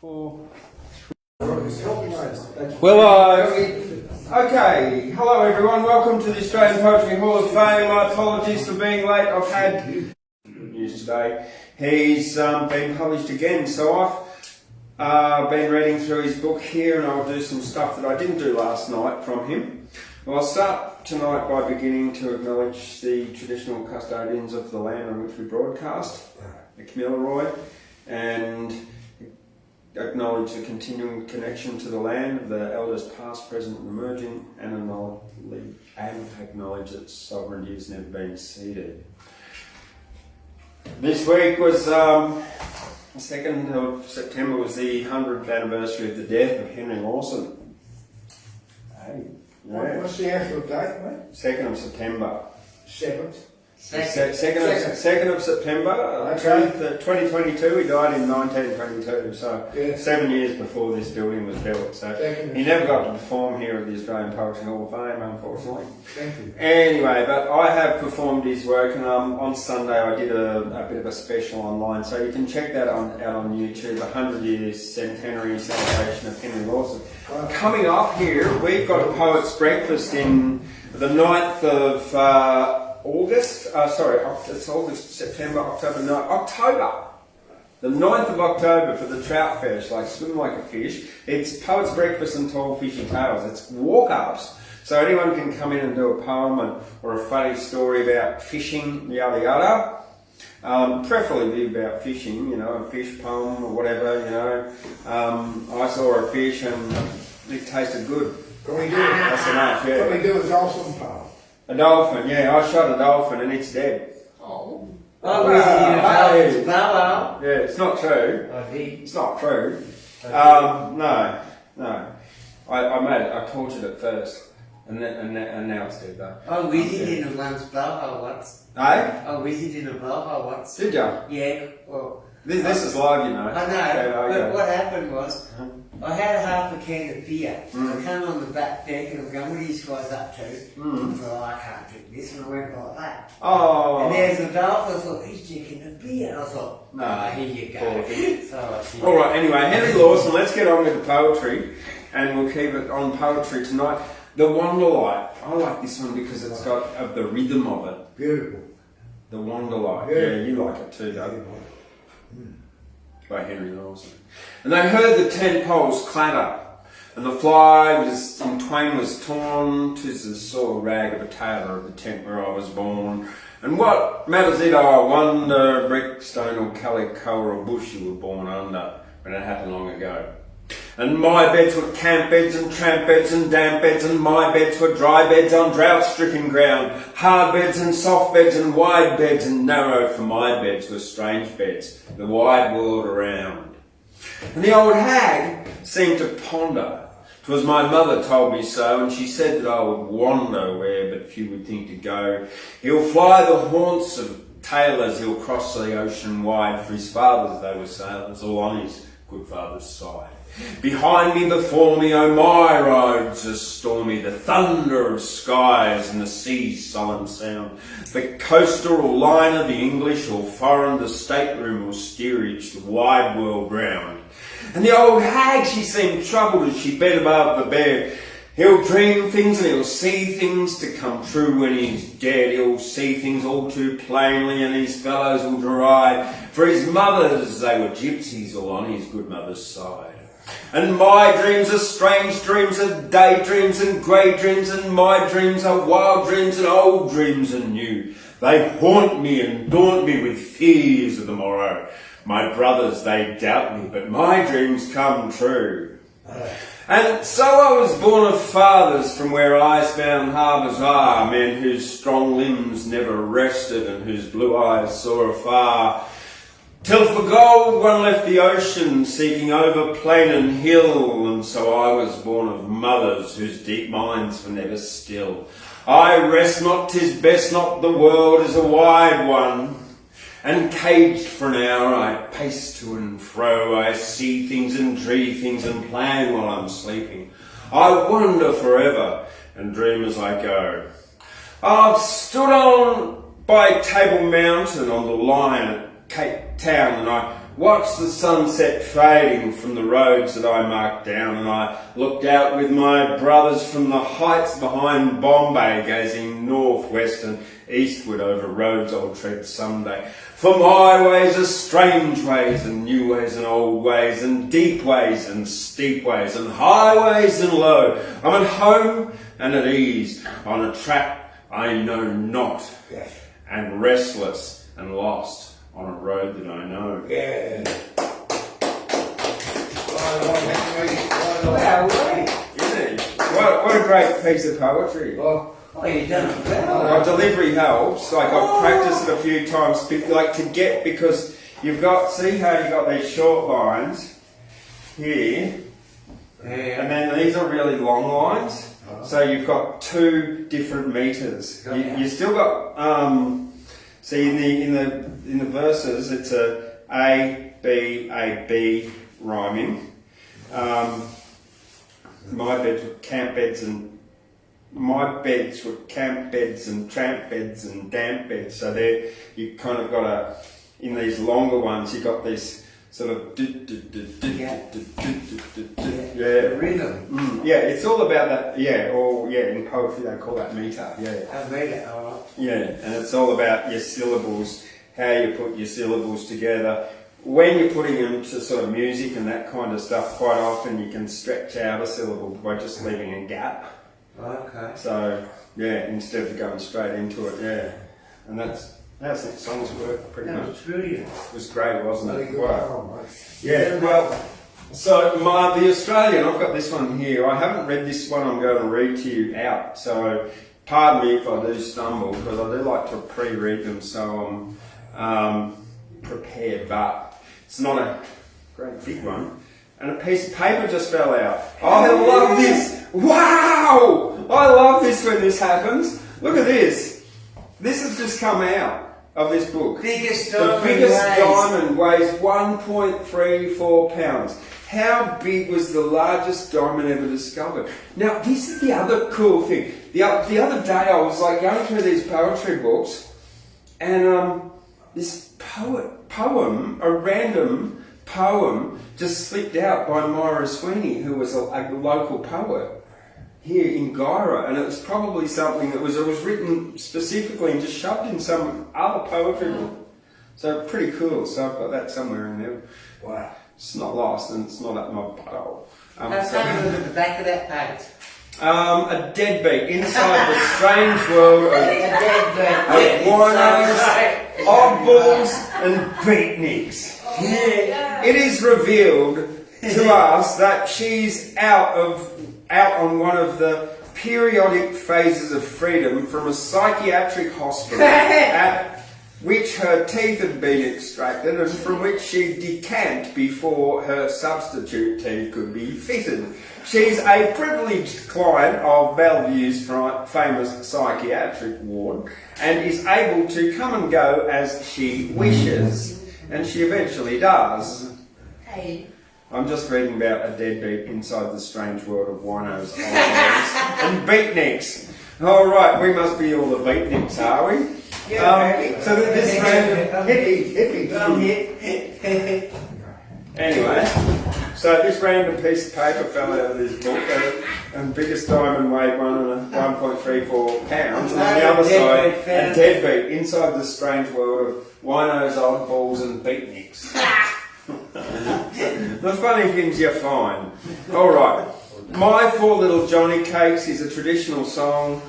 4. Well, okay, hello everyone, welcome to the Australian Poetry Hall of Fame. My apologies for being late, I've had good news today. He's been published again, so I've been reading through his book here and I'll do some stuff that I didn't do last night from him. Well, I'll start tonight by beginning to acknowledge the traditional custodians of the land on which we broadcast, the Kamilaroi, and acknowledge the continuing connection to the land of the elders past, present and emerging, and acknowledge that sovereignty has never been ceded. This week was, the 2nd of September was the 100th anniversary of the death of Henry Lawson. Hey, yeah. What's the actual date, mate? 2nd of September. 7th? 2nd of September, Okay. 2022. He died in 1922, so Yeah. 7 years before this building was built. So Second. he never got to perform here at the Australian Poetry Hall of Fame, unfortunately. Thank you. Anyway, but I have performed his work, and on Sunday I did a bit of a special online, so you can check that out on YouTube. 100 years centenary celebration of Henry Lawson. Wow. Coming up here, we've got a poet's breakfast in the 9th of August, it's August, September, October, no, October. The 9th of October for the trout fish, like swim like a fish. It's Poet's Breakfast and Tall Fishy Tales. It's walk-ups. So anyone can come in and do a poem or a funny story about fishing, yada yada. Preferably about fishing, you know, a fish poem or whatever, you know. I saw a fish and it tasted good. Can we do it? That's enough, yeah. Can we do a dolphin poem? A dolphin, yeah, I shot a dolphin and it's dead. Oh. Oh, Hey. Yeah, it's not true. It's not true. No. I tortured it first. And now it's dead though. I visited in a man's blowhole once. Eh? I visited in a blowhole once. Did ya? Yeah, well. This is live, you know. I know, Yeah, but okay. what happened was, I had half a can of beer. Mm. I came on the back deck and I'm going, what are these guys up to? Mm. I thought, I can't drink this, and I went like that. Oh. And there's a dolphin, I thought, he's drinking a beer. And I thought, No. here you go. Poor thing. So I did. Alright, anyway, Henry Lawson, let's get on with the poetry. And we'll keep it on poetry tonight. The Wanderlight. I like this one because it's got of the rhythm of it. Beautiful. The Wanderlight. Yeah. Yeah, you like it too, don't you? By Henry Lawson. And they heard the tent poles clatter, and the fly was in twain was torn. 'Tis the sore rag of a tailor of the tent where I was born. And what matters it, I wonder, brick, stone or calico or a bush you were born under, when it happened long ago. And my beds were camp beds and tramp beds and damp beds, and my beds were dry beds on drought-stricken ground, hard beds and soft beds and wide beds, and narrow for my beds were strange beds, the wide world around. And the old hag seemed to ponder. 'Twas my mother told me so, and she said that I would wander where but few would think to go. He'll fly the haunts of tailors, he'll cross the ocean wide, for his fathers they were sailors, all on his good father's side. Behind me, before me, oh my roads are stormy, the thunder of skies and the sea's sullen sound. The coaster or liner, the English or foreign, the stateroom or steerage, the wide world round. And the old hag, she seemed troubled as she bent above the bed. He'll dream things and he'll see things to come true when he's dead. He'll see things all too plainly and his fellows will deride. For his mothers, they were gypsies all on his good mother's side. And my dreams are strange dreams and daydreams and grey dreams, and my dreams are wild dreams and old dreams and new. They haunt me and daunt me with fears of the morrow. My brothers, they doubt me, but my dreams come true. And so I was born of fathers from where icebound harbours are, men whose strong limbs never rested and whose blue eyes saw afar. Till for gold one left the ocean, seeking over plain and hill, and so I was born of mothers whose deep minds were never still. I rest not, 'tis best not, the world is a wide one, and caged for an hour I pace to and fro. I see things and dream things and plan while I'm sleeping. I wander forever and dream as I go. I've stood on by Table Mountain on the line at Cape Town, and I watched the sunset fading from the roads that I marked down, and I looked out with my brothers from the heights behind Bombay, gazing northwest and eastward over roads I'll tread someday. For my ways are strange ways and new ways and old ways and deep ways and steep ways and highways and low. I'm at home and at ease on a track I know not, and restless and lost on a road that I know. Yeah. Wow, right. Isn't it? What a great piece of poetry. Well, You done it well. My delivery helps. Like I've practiced it a few times, like to get, because you've got, see how you got these short lines here, and then these are really long lines. So you've got 2 different meters. You still got see in the verses it's a B rhyming. My beds were camp beds and tramp beds and damp beds. So there you kind of got in these longer ones you got this sort of Rhythm. yeah, it's all about that. In poetry they call that meter. I made it, alright. Yeah, and it's all about your syllables, how you put your syllables together. When you're putting them to sort of music and that kind of stuff, quite often you can stretch out a syllable by just leaving a gap. Okay. So, instead of going straight into it, and that's how songs work pretty That much. was brilliant. It was great, wasn't very it? good. Wow. Yeah, well, so the Australian, I've got this one here. I haven't read this one, I'm going to read to you out. So pardon me if I do stumble, because I do like to pre-read them so I'm prepared, but it's not a great big one. And a piece of paper just fell out. Oh, I love this. Wow! I love this when this happens. Look at this. This has just come out of this book. Biggest The diamond biggest weighs. diamond weighs 1.34 pounds. How big was the largest diamond ever discovered? Now, this is the other cool thing. The other day I was like going through these poetry books, and this poem, a random poem, just slipped out by Myra Sweeney, who was a local poet here in Guyra, and it was probably something that was written specifically and just shoved in some other poetry book. So pretty cool. So I've got that somewhere in there. Wow. It's not lost and it's not at my butthole. Let's have a look at the back of that page. A deadbeat inside the strange world of winos, oddballs and beatniks. It is revealed to us that she's out on one of the periodic phases of freedom from a psychiatric hospital at which her teeth had been extracted and from which she decamped before her substitute teeth could be fitted. She's a privileged client of Bellevue's famous psychiatric ward and is able to come and go as she wishes, and she eventually does. Hey. I'm just reading about a deadbeat inside the strange world of winos, oddballs and beatniks. All right, we must be all the beatniks, are we? Yeah, so this random Hippies. anyway, so this random piece of paper fell out of this book, and biggest diamond weighed 1.34 pounds, and on the other side, a deadbeat inside the strange world of winos, oddballs, and beatniks. The funny things you find. All right, My Four Little Johnny Cakes is a traditional song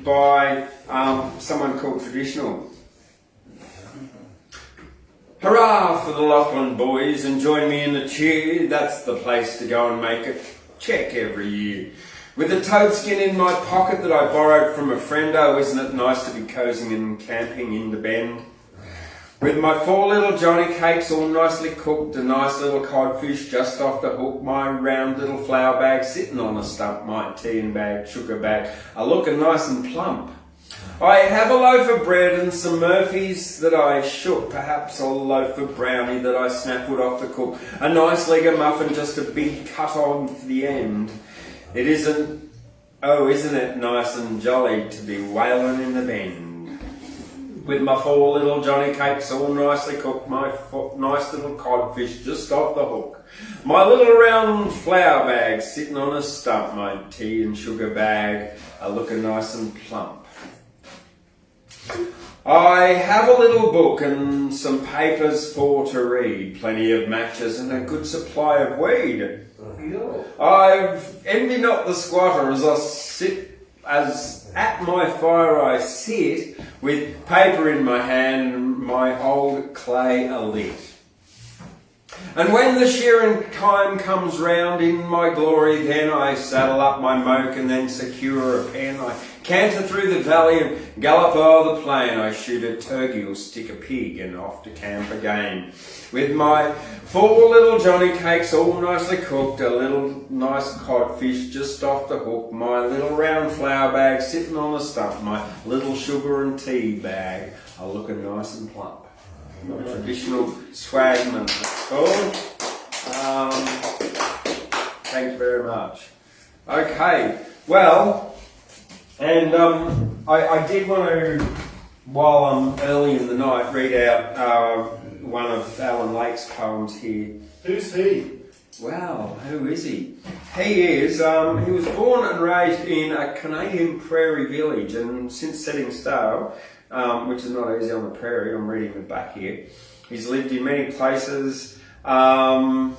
by someone called Traditional. Hurrah for the Lachlan boys, and join me in the cheer. That's the place to go and make a check every year. With a toadskin in my pocket that I borrowed from a friend, oh, isn't it nice to be cosing and camping in the bend? With my 4 little Johnny Cakes all nicely cooked, a nice little codfish just off the hook, my round little flour bag sitting on a stump, my tea and bag, sugar bag, are looking nice and plump. I have a loaf of bread and some Murphys that I shook, perhaps a loaf of brownie that I snaffled off the cook, a nice leg of muffin, just a big cut on for the end. Isn't it nice and jolly to be whaling in the bend? with my 4 little Johnny cakes all nicely cooked, my nice little codfish just off the hook, my little round flour bag sitting on a stump, my tea and sugar bag are looking nice and plump. I have a little book and some papers for to read, plenty of matches and a good supply of weed. I've envy not the squatter as at my fire I sit, with paper in my hand and my old clay alit. And when the shearing time comes round in my glory, then I saddle up my moke and then secure a pen. I canter through the valley and gallop o'er the plain. I shoot a turkey or stick a pig and off to camp again. With my 4 little Johnny cakes all nicely cooked, a little nice codfish just off the hook, my little round flour bag sitting on a stump, my little sugar and tea bag are looking nice and plump. Traditional swagman, that's called. Thank you very much. Okay, well, and I did want to, while I'm early in the night, read out one of Allan Lake's poems here. Who's he? Well, who is he? He was born and raised in a Canadian prairie village, and since setting sail, which is not easy on the prairie, I'm reading it back here, he's lived in many places, currently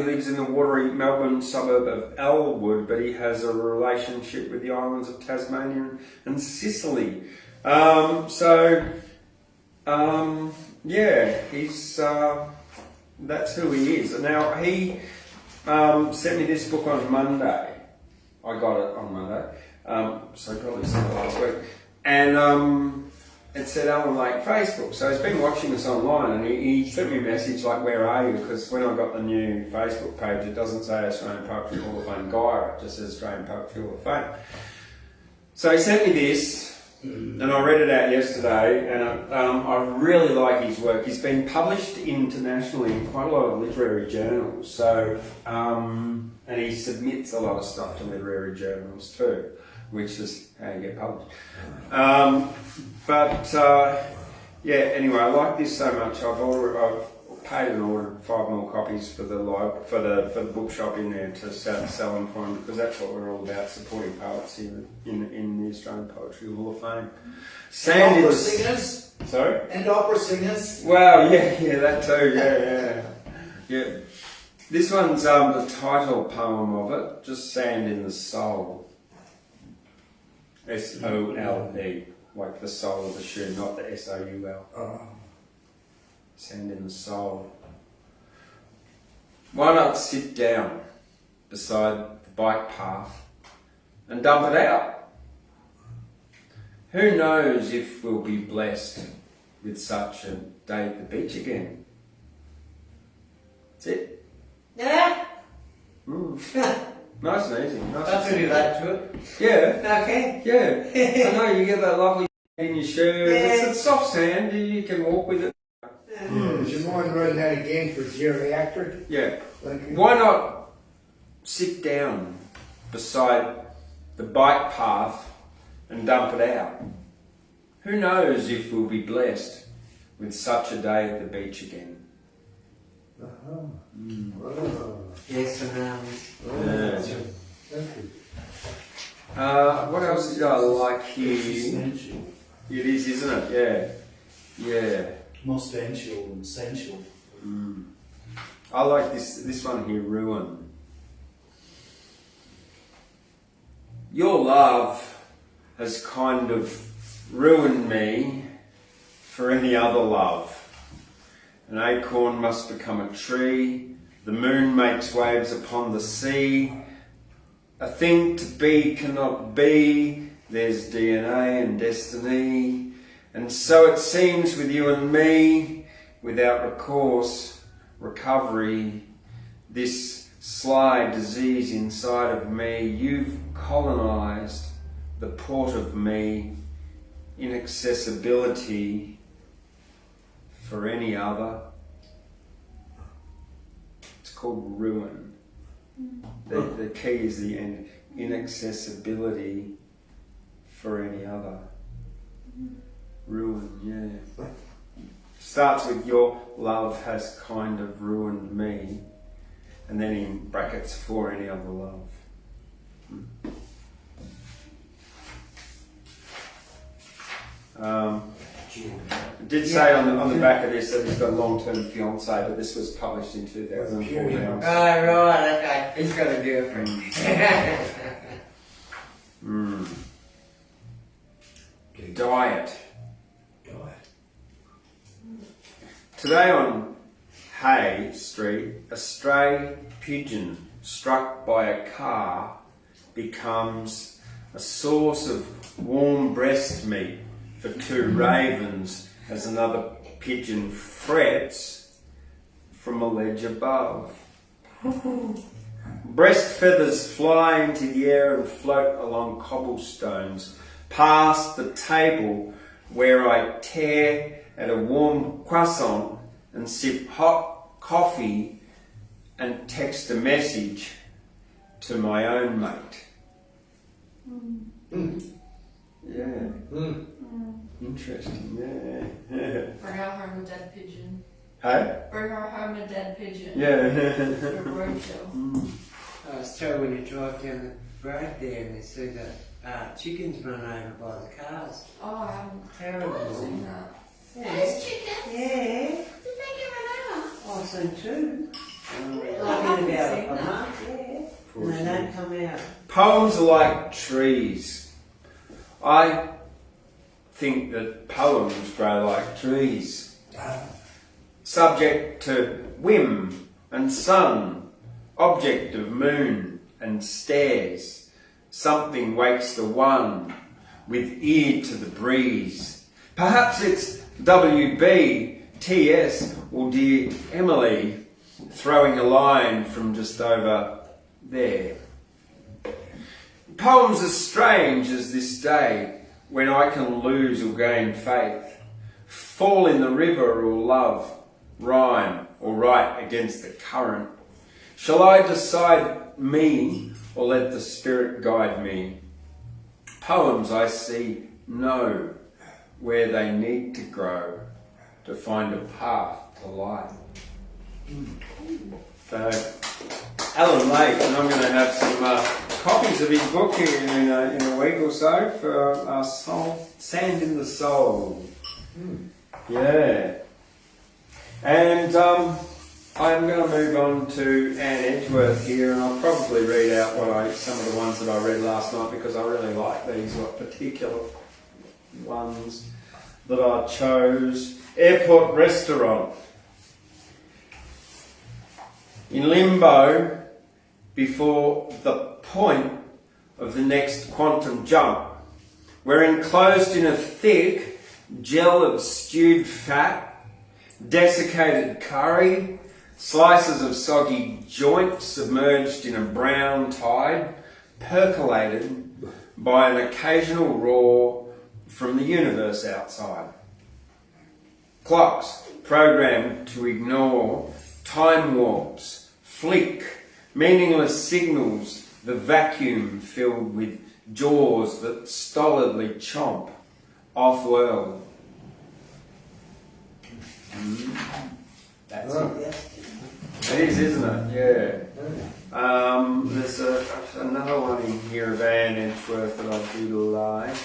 lives in the watery Melbourne suburb of Elwood, but he has a relationship with the islands of Tasmania and Sicily. Yeah, he's that's who he is. Now, he sent me this book on Monday. I got it on Monday, so he probably sent it last week. And it said Allan Lake Facebook. So he's been watching us online, and he sent me a message like, where are you? Because when I got the new Facebook page, it doesn't say Australian Poetry Hall of Fame Guy, it just says Australian Poetry Hall of Fame. So he sent me this, and I read it out yesterday, and I really like his work. He's been published internationally in quite a lot of literary journals, so and he submits a lot of stuff to literary journals too, which is how you get published. Yeah, anyway, I like this so much. I've paid and ordered 5 more copies for the bookshop in there to sell them for him, because that's what we're all about, supporting poets here in the Australian Poetry Hall of Fame. Opera singers? Sorry? And opera singers? Well, yeah, that too, yeah. This one's the title poem of it, just Sand in the Soul. S-O-L-E, like the soul of the shoe, not the S-O-U-L. Sand in the soul. Why not sit down beside the bike path and dump it out? Who knows if we'll be blessed with such a day at the beach again? That's it. Yeah. Nice and easy. Nice That's and do that to it. Yeah. Okay. Yeah. I know, you get that lovely in your shoe. Yeah. It's soft sand, you can walk with it. Would you mind writing that again for Jerry Actor? Yeah. Thank you. Why not sit down beside the bike path and dump it out? Who knows if we'll be blessed with such a day at the beach again? Yes, and Yeah. Thank you. What else did I like here? Existential. It is, isn't it? Yeah. More sensual and sensual. I like this one here, Ruin. Your love has kind of ruined me for any other love. An acorn must become a tree. The moon makes waves upon the sea. A thing to be cannot be. There's DNA and destiny. And so it seems with you and me, without recourse, recovery, this sly disease inside of me, you've colonized the port of me, inaccessibility for any other. It's called ruin. The key is the end. Inaccessibility for any other. Ruin, yeah. Starts with your love has kind of ruined me, and then in brackets for any other love. It did say on the back of this that he's got a long-term fiance, but this was published in 2014. Oh, right, okay. He's got a girlfriend. Diet. Today on Hay Street, a stray pigeon struck by a car becomes a source of warm breast meat for two ravens as another pigeon frets from a ledge above. Breast feathers fly into the air and float along cobblestones past the table where I tear at a warm croissant and sip hot coffee and text a message to my own mate. Yeah. Interesting, yeah. Bring her home a dead pigeon. Hey? Bring her home a dead pigeon. Yeah. For a roadshow. I was told when you drive down the road there and they see the chickens run over by the cars. Oh, I haven't Terrible. seen that. Yeah. chickens? Yeah. Did they get run over? I've seen two. I Like haven't in about seen a that. month, yeah. And they don't come out. Poems are like trees. I think that poems grow like trees. Subject to whim and sun, object of moon and stairs. Something wakes the one with ear to the breeze. Perhaps it's WB, TS, or dear Emily throwing a line from just over there. Poems as strange as this day when I can lose or gain faith, fall in the river or love, rhyme or write against the current. Shall I decide me or let the spirit guide me? Poems I see know where they need to grow to find a path to light. So, Allan Lake, and I'm going to have some copies of his book here in a week or so for our soul, Sand in the Soul. Yeah. And I'm going to move on to Anne Edgeworth here, and I'll probably read out some of the ones that I read last night because I really like these particular ones that I chose. Airport Restaurant. In limbo, before the point of the next quantum jump, we're enclosed in a thick gel of stewed fat, desiccated curry, slices of soggy joint submerged in a brown tide, percolated by an occasional roar from the universe outside. Clocks programmed to ignore time warps, flick, meaningless signals, the vacuum filled with jaws that stolidly chomp off-world. That's it. It is, isn't it? Yeah. There's another one in here of Anne Edgeworth that I do like.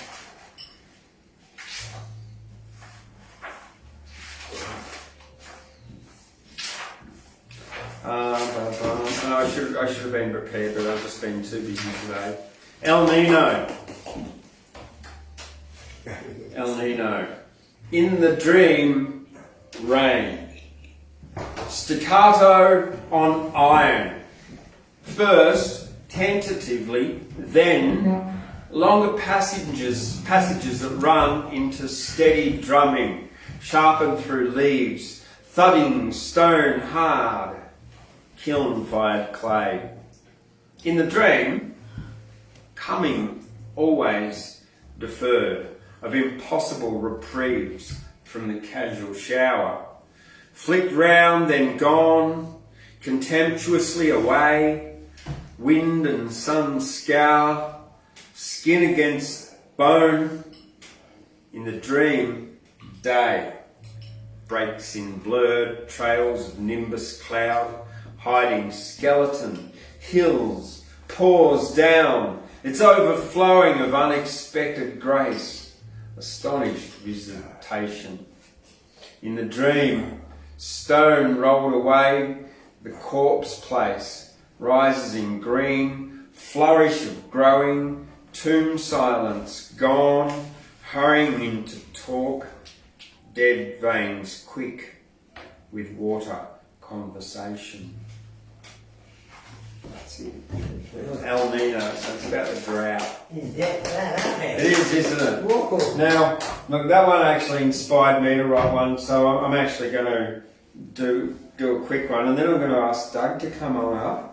I should have been prepared, but I've just been too busy today. El Nino. El Nino. In the dream, rain. Staccato on iron. First, tentatively, then longer passages that run into steady drumming, sharpened through leaves, thudding stone hard, kiln-fired clay. In the dream, coming always deferred, of impossible reprieves from the casual shower, flicked round then gone, contemptuously away, wind and sun scour, skin against bone. In the dream, Day breaks in blurred trails of nimbus cloud, hiding skeleton, hills, pours down, its overflowing of unexpected grace, astonished visitation. In the dream, stone rolled away, the corpse place rises in green, flourish of growing, tomb silence gone, hurrying into talk, dead veins quick with water conversation. That's it. El Nino, so it's about the drought. It is, isn't it? Whoa. Now, look, that one actually inspired me to write one, so I'm actually going to do a quick one, and then I'm going to ask Doug to come on up.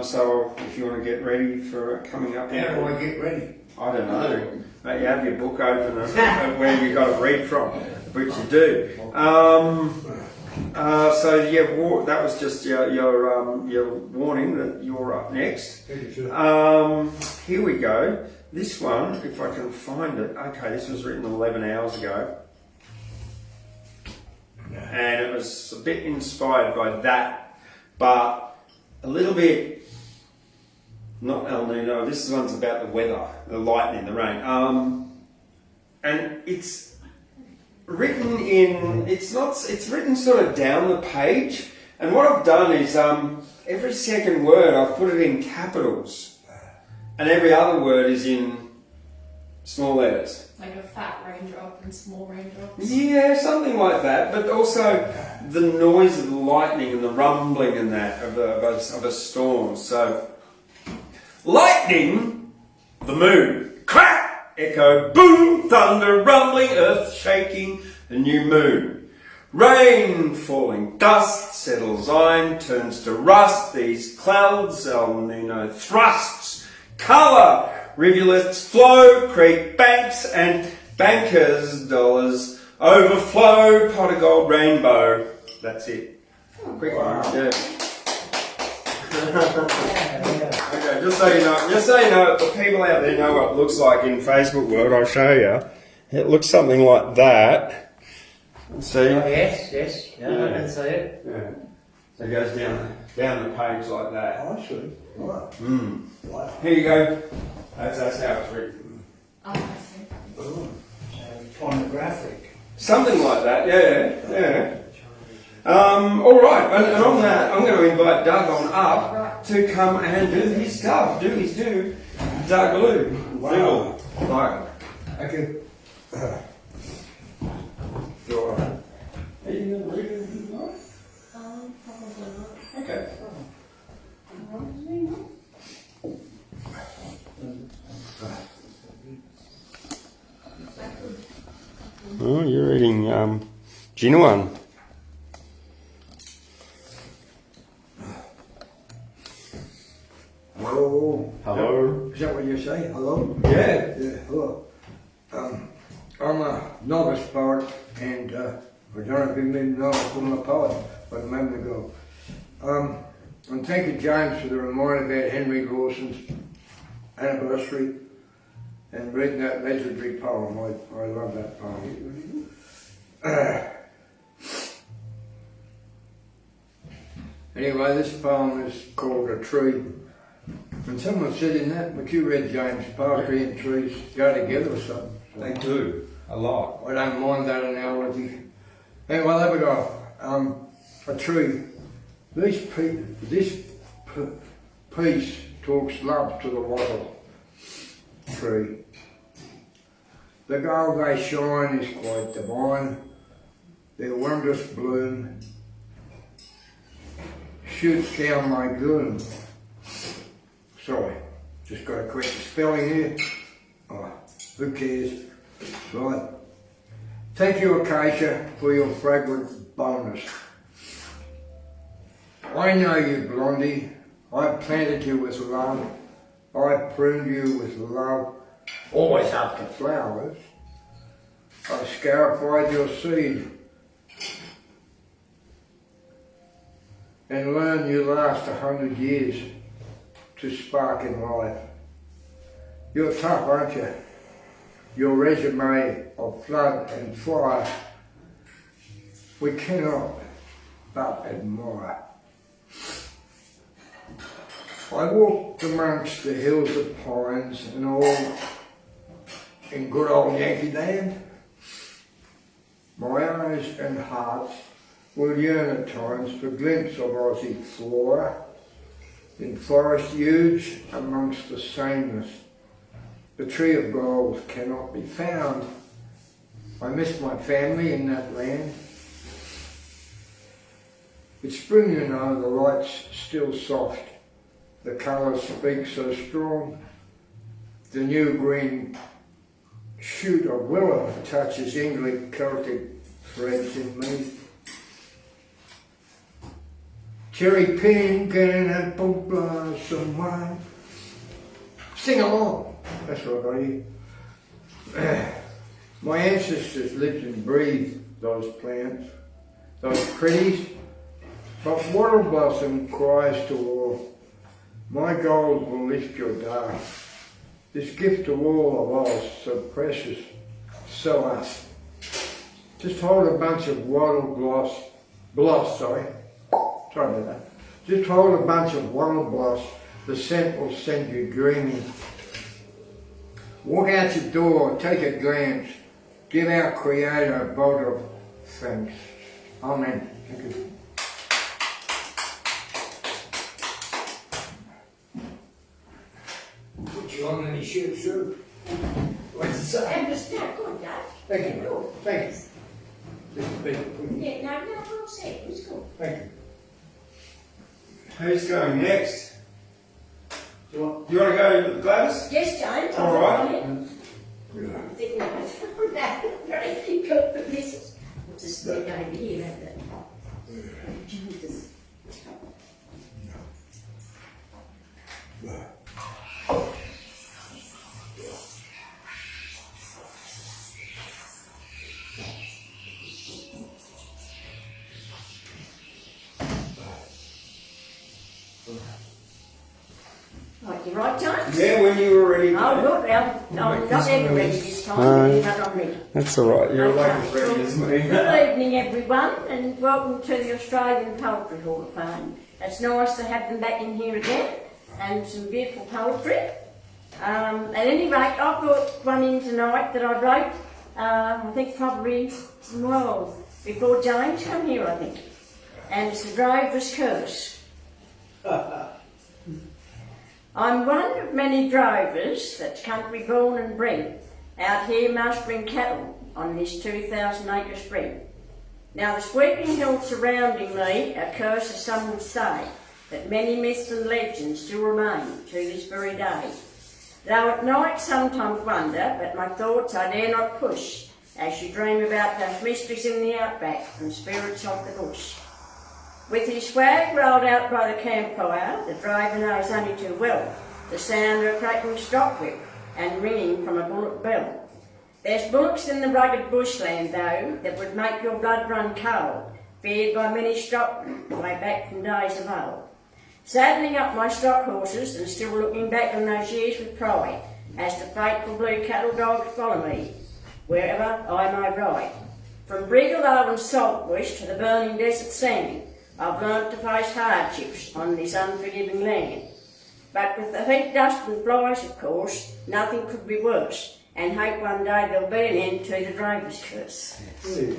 So if you want to get ready for coming up. How do I get ready? I don't know. Mate, you have your book open and where you got to read from, which you do. So yeah, that was just your warning that you're up next. Here we go. This one, if I can find it. Okay, this was written 11 hours ago, and it was a bit inspired by that, but a little bit. Not El Nino. This one's about the weather, the lightning, the rain. And it's written in. It's written sort of down the page. And what I've done is every second word I've put it in capitals, and every other word is in small letters. Like a fat raindrop and small raindrops. Yeah, something like that. But also the noise of the lightning and the rumbling and that of a storm. So. Lightning, the moon, crack, echo, boom, thunder, rumbling, earth shaking, a new moon. Rain falling, dust settles iron, turns to rust, these clouds, El Nino thrusts, colour, rivulets flow, creek banks and bankers' dollars overflow, pot of gold rainbow. That's it. Quick one, yeah. Okay, just so you know, the people out there know what it looks like in Facebook world. I'll show you. It looks something like that. See? Oh, yes. Yeah, I can see it. Yeah. So it goes down the page like that. I see. Wow. Wow. Here you go. That's how it's written. Oh, I see. Pornographic. Something like that. Yeah. All right, and on that, I'm going to invite Doug on up to come and do his stuff. Do Dougaloo. Wow. Doug. Okay. You're all right. Are you going to read it tonight? Probably not. Okay. Oh, you're reading Jinuan. Hello. Hello. Is that what you're saying? Hello? Yeah. Yeah, hello. I'm a novice poet, and I don't know if you even know I'm a poet, but a moment ago. And thank you, James, for the reminder about Henry Lawson's anniversary and reading that legendary poem. I love that poem. Anyway, this poem is called A Tree. And someone said in that, but you read James, poetry and trees go together or something. So They do. A lot. I don't mind that analogy. Anyway, there we go. A tree. This piece talks love to the wattle tree. The gold they shine is quite divine. Their wondrous bloom shoots down my gloom. Sorry, just got to correct the spelling here. Oh, who cares? Right. Thank you, Acacia, for your fragrant bonus. I know you, Blondie. I planted you with love. I pruned you with love. Always after flowers. I scarified your seed. And learned you last 100 years to spark in life. You're tough, aren't you? Your resume of flood and fire we cannot but admire. I walked amongst the hills of pines and all in good old Yankee land. My eyes and hearts will yearn at times for a glimpse of Aussie flora in forest huge amongst the sameness. The tree of gold cannot be found. I miss my family in that land. It's spring, you know, the light's still soft. The colours speak so strong. The new green shoot of willow touches English Celtic threads in me. Cherry pink and apple blossom wine. Sing along. That's what I hear. My ancestors lived and breathed those plants, those pretties. But wattle blossom cries to all, my gold will lift your day. This gift of all of us, so precious, so us. Just hold a bunch of wattle sorry about that. Just hold a bunch of wattle bloss, the scent will send you dreaming. Walk out your door, take a glance, give our Creator a vote of thanks. Amen. Thank you. Put you on any shoes, sir. What's it say? And just now, good, Dad. Thank you. Cool. Thank you. Just a bit. Yeah, no, well said. It was cool. Thank you. Who's going next? You want to go, Gladys? Yes, James. All right. I'm thinking that very good for Mrs. We'll just go over here, have that. Jesus. Right, you right, James? Yeah, when you were ready. Oh, good. I'm not ever ready this time. But I'm ready. That's alright, you're Okay. like as ready as me. Good evening, everyone, and welcome to the Australian Poetry Hall of Fame. It's nice to have them back in here again, and some beautiful poetry. At any rate, I've got one in tonight that I wrote, I think probably, well, before James come here, I think. And it's The Drover's Curse. I'm one of many drovers that's country born and bred, out here mustering cattle on this 2,000 acre spread. Now the sweeping hills surrounding me are curses, some would say, that many myths and legends still remain to this very day. Though at night sometimes wonder, but my thoughts I dare not push, as you dream about those mysteries in the outback and spirits of the bush. With his swag rolled out by the campfire, the driver knows only too well the sound of a cracking stock whip and ringing from a bullock bell. There's bullocks in the rugged bushland, though, that would make your blood run cold, feared by many stockmen way back from days of old. Saddling up my stock horses and still looking back on those years with pride, as the faithful blue cattle dogs follow me, wherever I may ride. From Brigalow and Saltbush to the burning desert sand, I've learnt to face hardships on this unforgiving land. But with the heat, dust and flies, of course, nothing could be worse, and hope one day there'll be an end to the drover's curse. Anyway,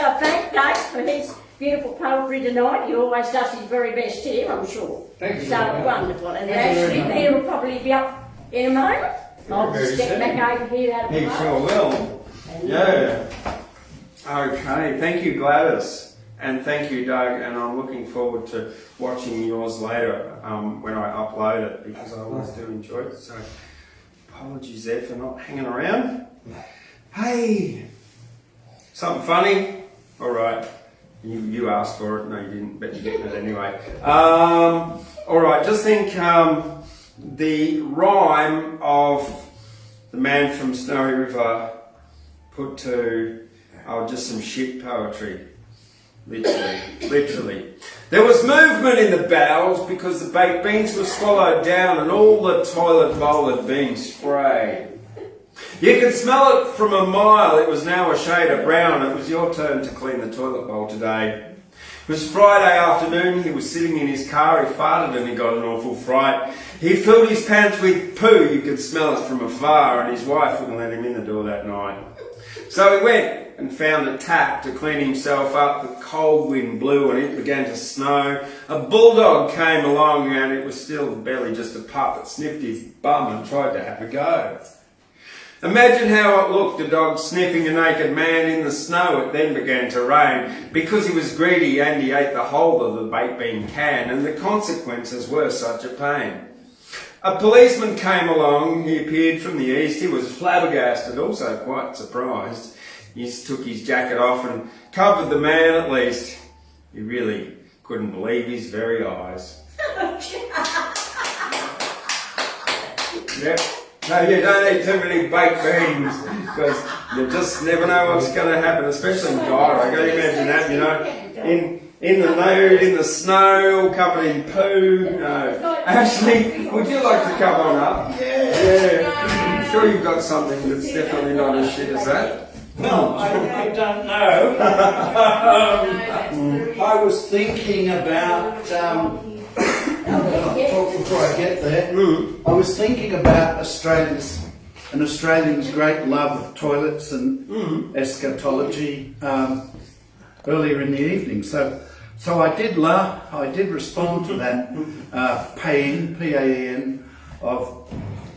I thank Dave for his beautiful poetry tonight. He always does his very best here, I'm sure. Thank you. So wonderful. And actually, Peter will probably be up in a moment. I'll just step back over here out of the He way. sure will. Yeah. Okay, thank you, Gladys. And thank you, Doug. And I'm looking forward to watching yours later when I upload it, because I always do enjoy it. So apologies there for not hanging around. Hey, something funny? All right. You asked for it. No, you didn't, but you're getting it anyway. All right, just think the rhyme of the man from Snowy River put to just some shit poetry. Literally. There was movement in the bowels because the baked beans were swallowed down and all the toilet bowl had been sprayed. You could smell it from a mile. It was now a shade of brown. It was your turn to clean the toilet bowl today. It was Friday afternoon. He was sitting in his car. He farted and he got an awful fright. He filled his pants with poo. You could smell it from afar, and his wife wouldn't let him in the door that night. So he went and found a tap to clean himself up. The cold wind blew and it began to snow. A bulldog came along and it was still barely just a pup. It sniffed his bum and tried to have a go. Imagine how it looked, a dog sniffing a naked man in the snow. It then began to rain. Because he was greedy and he ate the whole of the baked bean can, and the consequences were such a pain. A policeman came along. He appeared from the east. He was flabbergasted, also quite surprised. He took his jacket off and covered the man at least. He really couldn't believe his very eyes. Yep. No, you don't eat too many baked beans because you just never know what's going to happen, especially in Cairo. I can imagine that, you know, in the nude, in the snow, all covered in poo. No. Ashley, would you like to come on up? Yeah. I'm sure you've got something that's definitely not as shit as that. Well, I don't know. I was thinking about, before I get there, I was thinking about an Australian's great love of toilets and eschatology earlier in the evening. So I did respond to that paean, P-A-E-N, of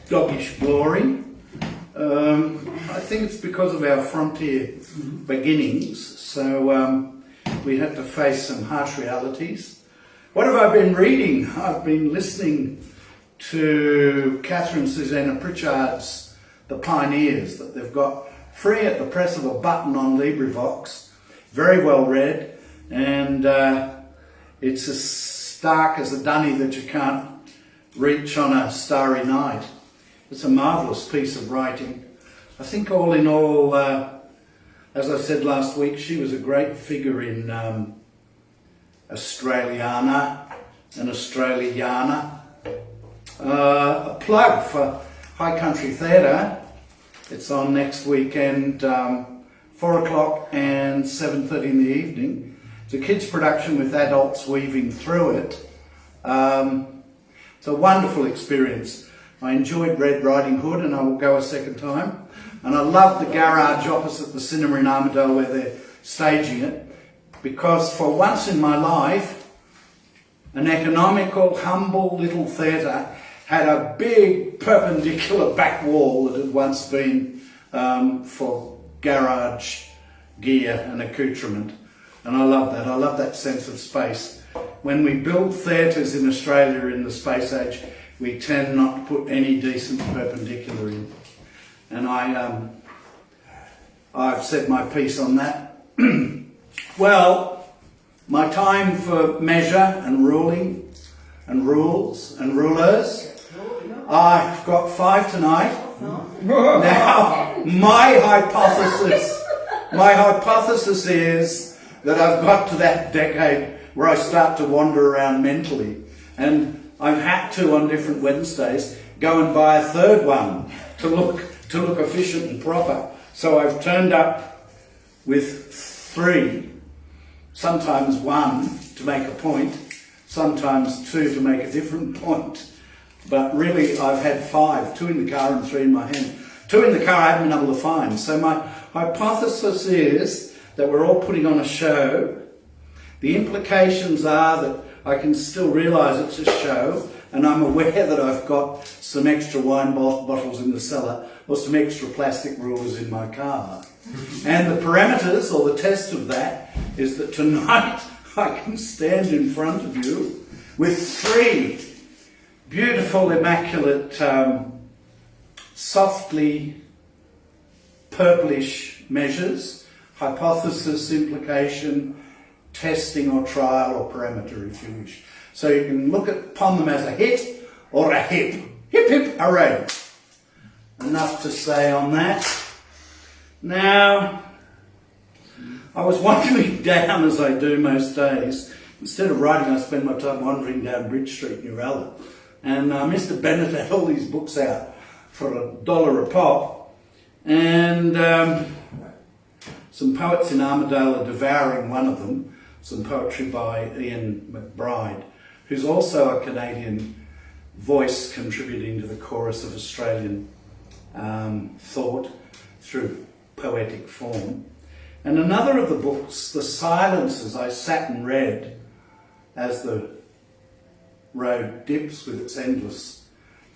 doggish glory. I think it's because of our frontier beginnings, so we had to face some harsh realities. What have I been reading? I've been listening to Catherine Susanna Pritchard's The Pioneers, that they've got free at the press of a button on LibriVox. Very well read, and it's as stark as a dunny that you can't reach on a starry night. It's a marvellous piece of writing. I think all in all, as I said last week, she was a great figure in Australiana and Australiana. A plug for High Country Theatre. It's on next weekend, 4 o'clock and 7:30 in the evening. It's a kids' production with adults weaving through it. It's a wonderful experience. I enjoyed Red Riding Hood, and I will go a second time. And I love the garage opposite the cinema in Armadale where they're staging it, because for once in my life, an economical, humble little theatre had a big perpendicular back wall that had once been for garage gear and accoutrement. And I love that. I love that sense of space. When we build theatres in Australia in the space age, we tend not to put any decent perpendicular in. And I've said my piece on that. Well, my time for measure and ruling and rules and rulers, I've got 5 tonight. Now, my hypothesis is that I've got to that decade where I start to wander around mentally, and I've had to, on different Wednesdays, go and buy a third one to look efficient and proper. So I've turned up with 3, sometimes 1 to make a point, sometimes 2 to make a different point. But really I've had 5, 2 in the car and 3 in my hand. 2 in the car I haven't been able to find. So my hypothesis is that we're all putting on a show. The implications are that I can still realise it's a show, and I'm aware that I've got some extra wine bottles in the cellar or some extra plastic rulers in my car. And the parameters, or the test of that, is that tonight I can stand in front of you with 3 beautiful, immaculate, softly purplish measures: hypothesis, implication, testing or trial or parameter, if you wish. So you can look upon them as a hit or a hip. Hip, hip, hooray. Enough to say on that. Now, I was wandering down, as I do most days. Instead of writing, I spend my time wandering down Bridge Street near Allan. And Mr. Bennett had all these books out for $1 a pop. And some poets in Armidale are devouring one of them, some poetry by Ian McBride, who's also a Canadian voice contributing to the chorus of Australian thought through poetic form. And another of the books, The Silences, I sat and read as the road dips with its endless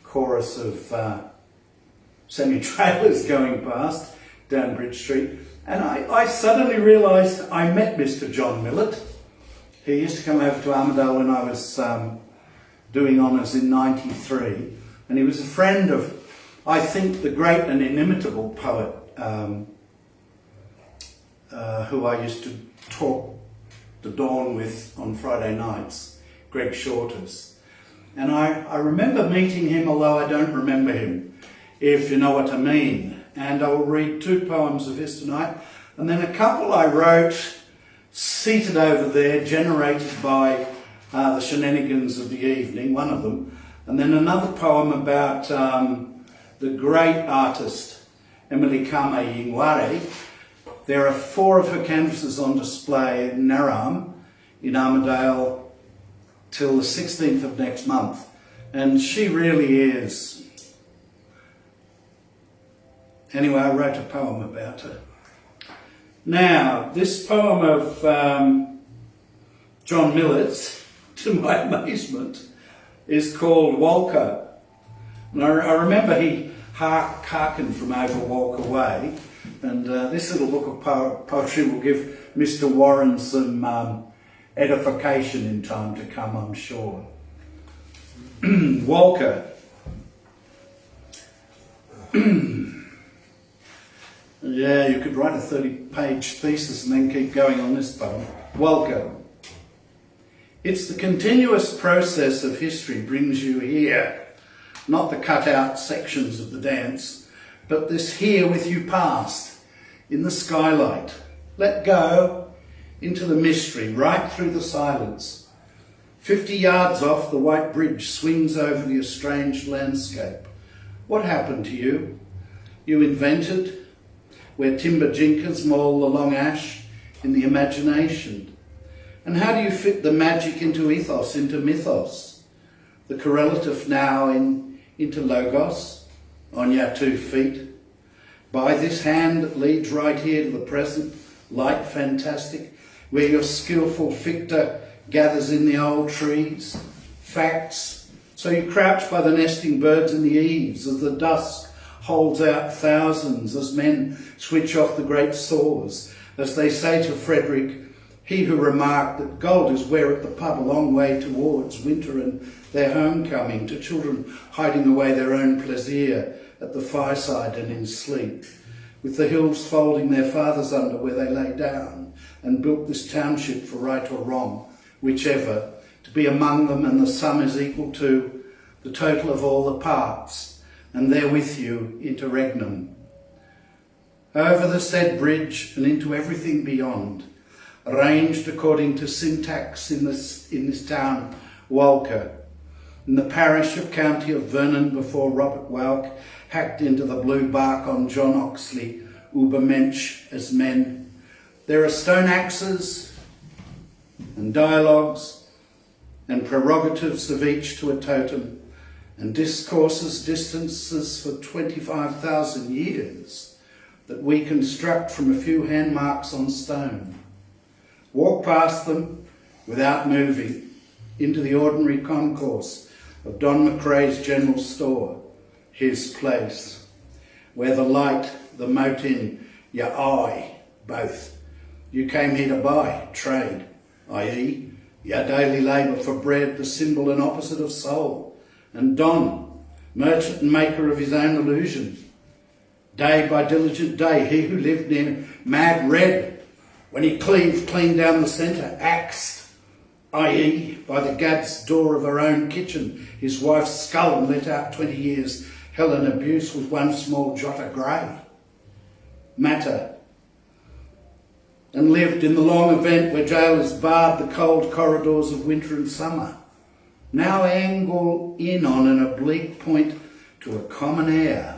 chorus of semi-trailers going past down Bridge Street. And I suddenly realised I met Mr. John Millett. He used to come over to Armidale when I was doing honours in '93. And he was a friend of, I think, the great and inimitable poet who I used to talk the dawn with on Friday nights, Greg Shorters. And I remember meeting him, although I don't remember him, if you know what I mean. And I will read 2 poems of his tonight, and then a couple I wrote seated over there, generated by the shenanigans of the evening, one of them, and then another poem about the great artist Emily Kame Yingware. There are 4 of her canvases on display at Naram in Armidale till the 16th of next month, and she really is. Anyway, I wrote a poem about her. Now, this poem of John Millett's, to my amazement, is called Walker. And I remember he hearkened from over Walker Way, and this little book of poetry will give Mr. Warren some edification in time to come, I'm sure. Walker. Yeah, you could write a 30-page thesis and then keep going on this poem. Walker. It's the continuous process of history brings you here, not the cut-out sections of the dance, but this here with you past, in the skylight. Let go into the mystery, right through the silence. 50 yards off, the white bridge swings over the estranged landscape. What happened to you? You invented where timber jinkers maul the long ash in the imagination. And how do you fit the magic into ethos, into mythos? The correlative now into logos, on your 2 feet. By this hand that leads right here to the present, light fantastic, where your skillful fictor gathers in the old trees. Facts. So you crouch by the nesting birds in the eaves as the dusk holds out thousands, as men switch off the great saws, as they say to Frederick, he who remarked that gold is where at the pub a long way towards winter and their homecoming, to children hiding away their own plaisir at the fireside and in sleep, with the hills folding their fathers under where they lay down, and built this township for right or wrong, whichever, to be among them, and the sum is equal to the total of all the parts, and there with you interregnum. Over the said bridge and into everything beyond, arranged according to syntax in this town, Walker, in the parish of county of Vernon before Robert Welk hacked into the blue bark on John Oxley, Ubermensch as men. There are stone axes and dialogues and prerogatives of each to a totem, and discourses, distances for 25,000 years that we construct from a few hand marks on stone. Walk past them without moving into the ordinary concourse of Don McRae's general store, his place, where the light, the mote in, your eye, both. You came here to buy, trade, i.e., your daily labour for bread, the symbol and opposite of soul. And Don, merchant and maker of his own illusion. Day by diligent day, he who lived near Mad Red, when he cleaved clean down the centre, axed, i.e., by the gad's door of her own kitchen, his wife's skull, and let out 20 years hell and abuse with one small jot of grey matter, and lived in the long event where jailers barred the cold corridors of winter and summer. Now angle in on an oblique point to a common air,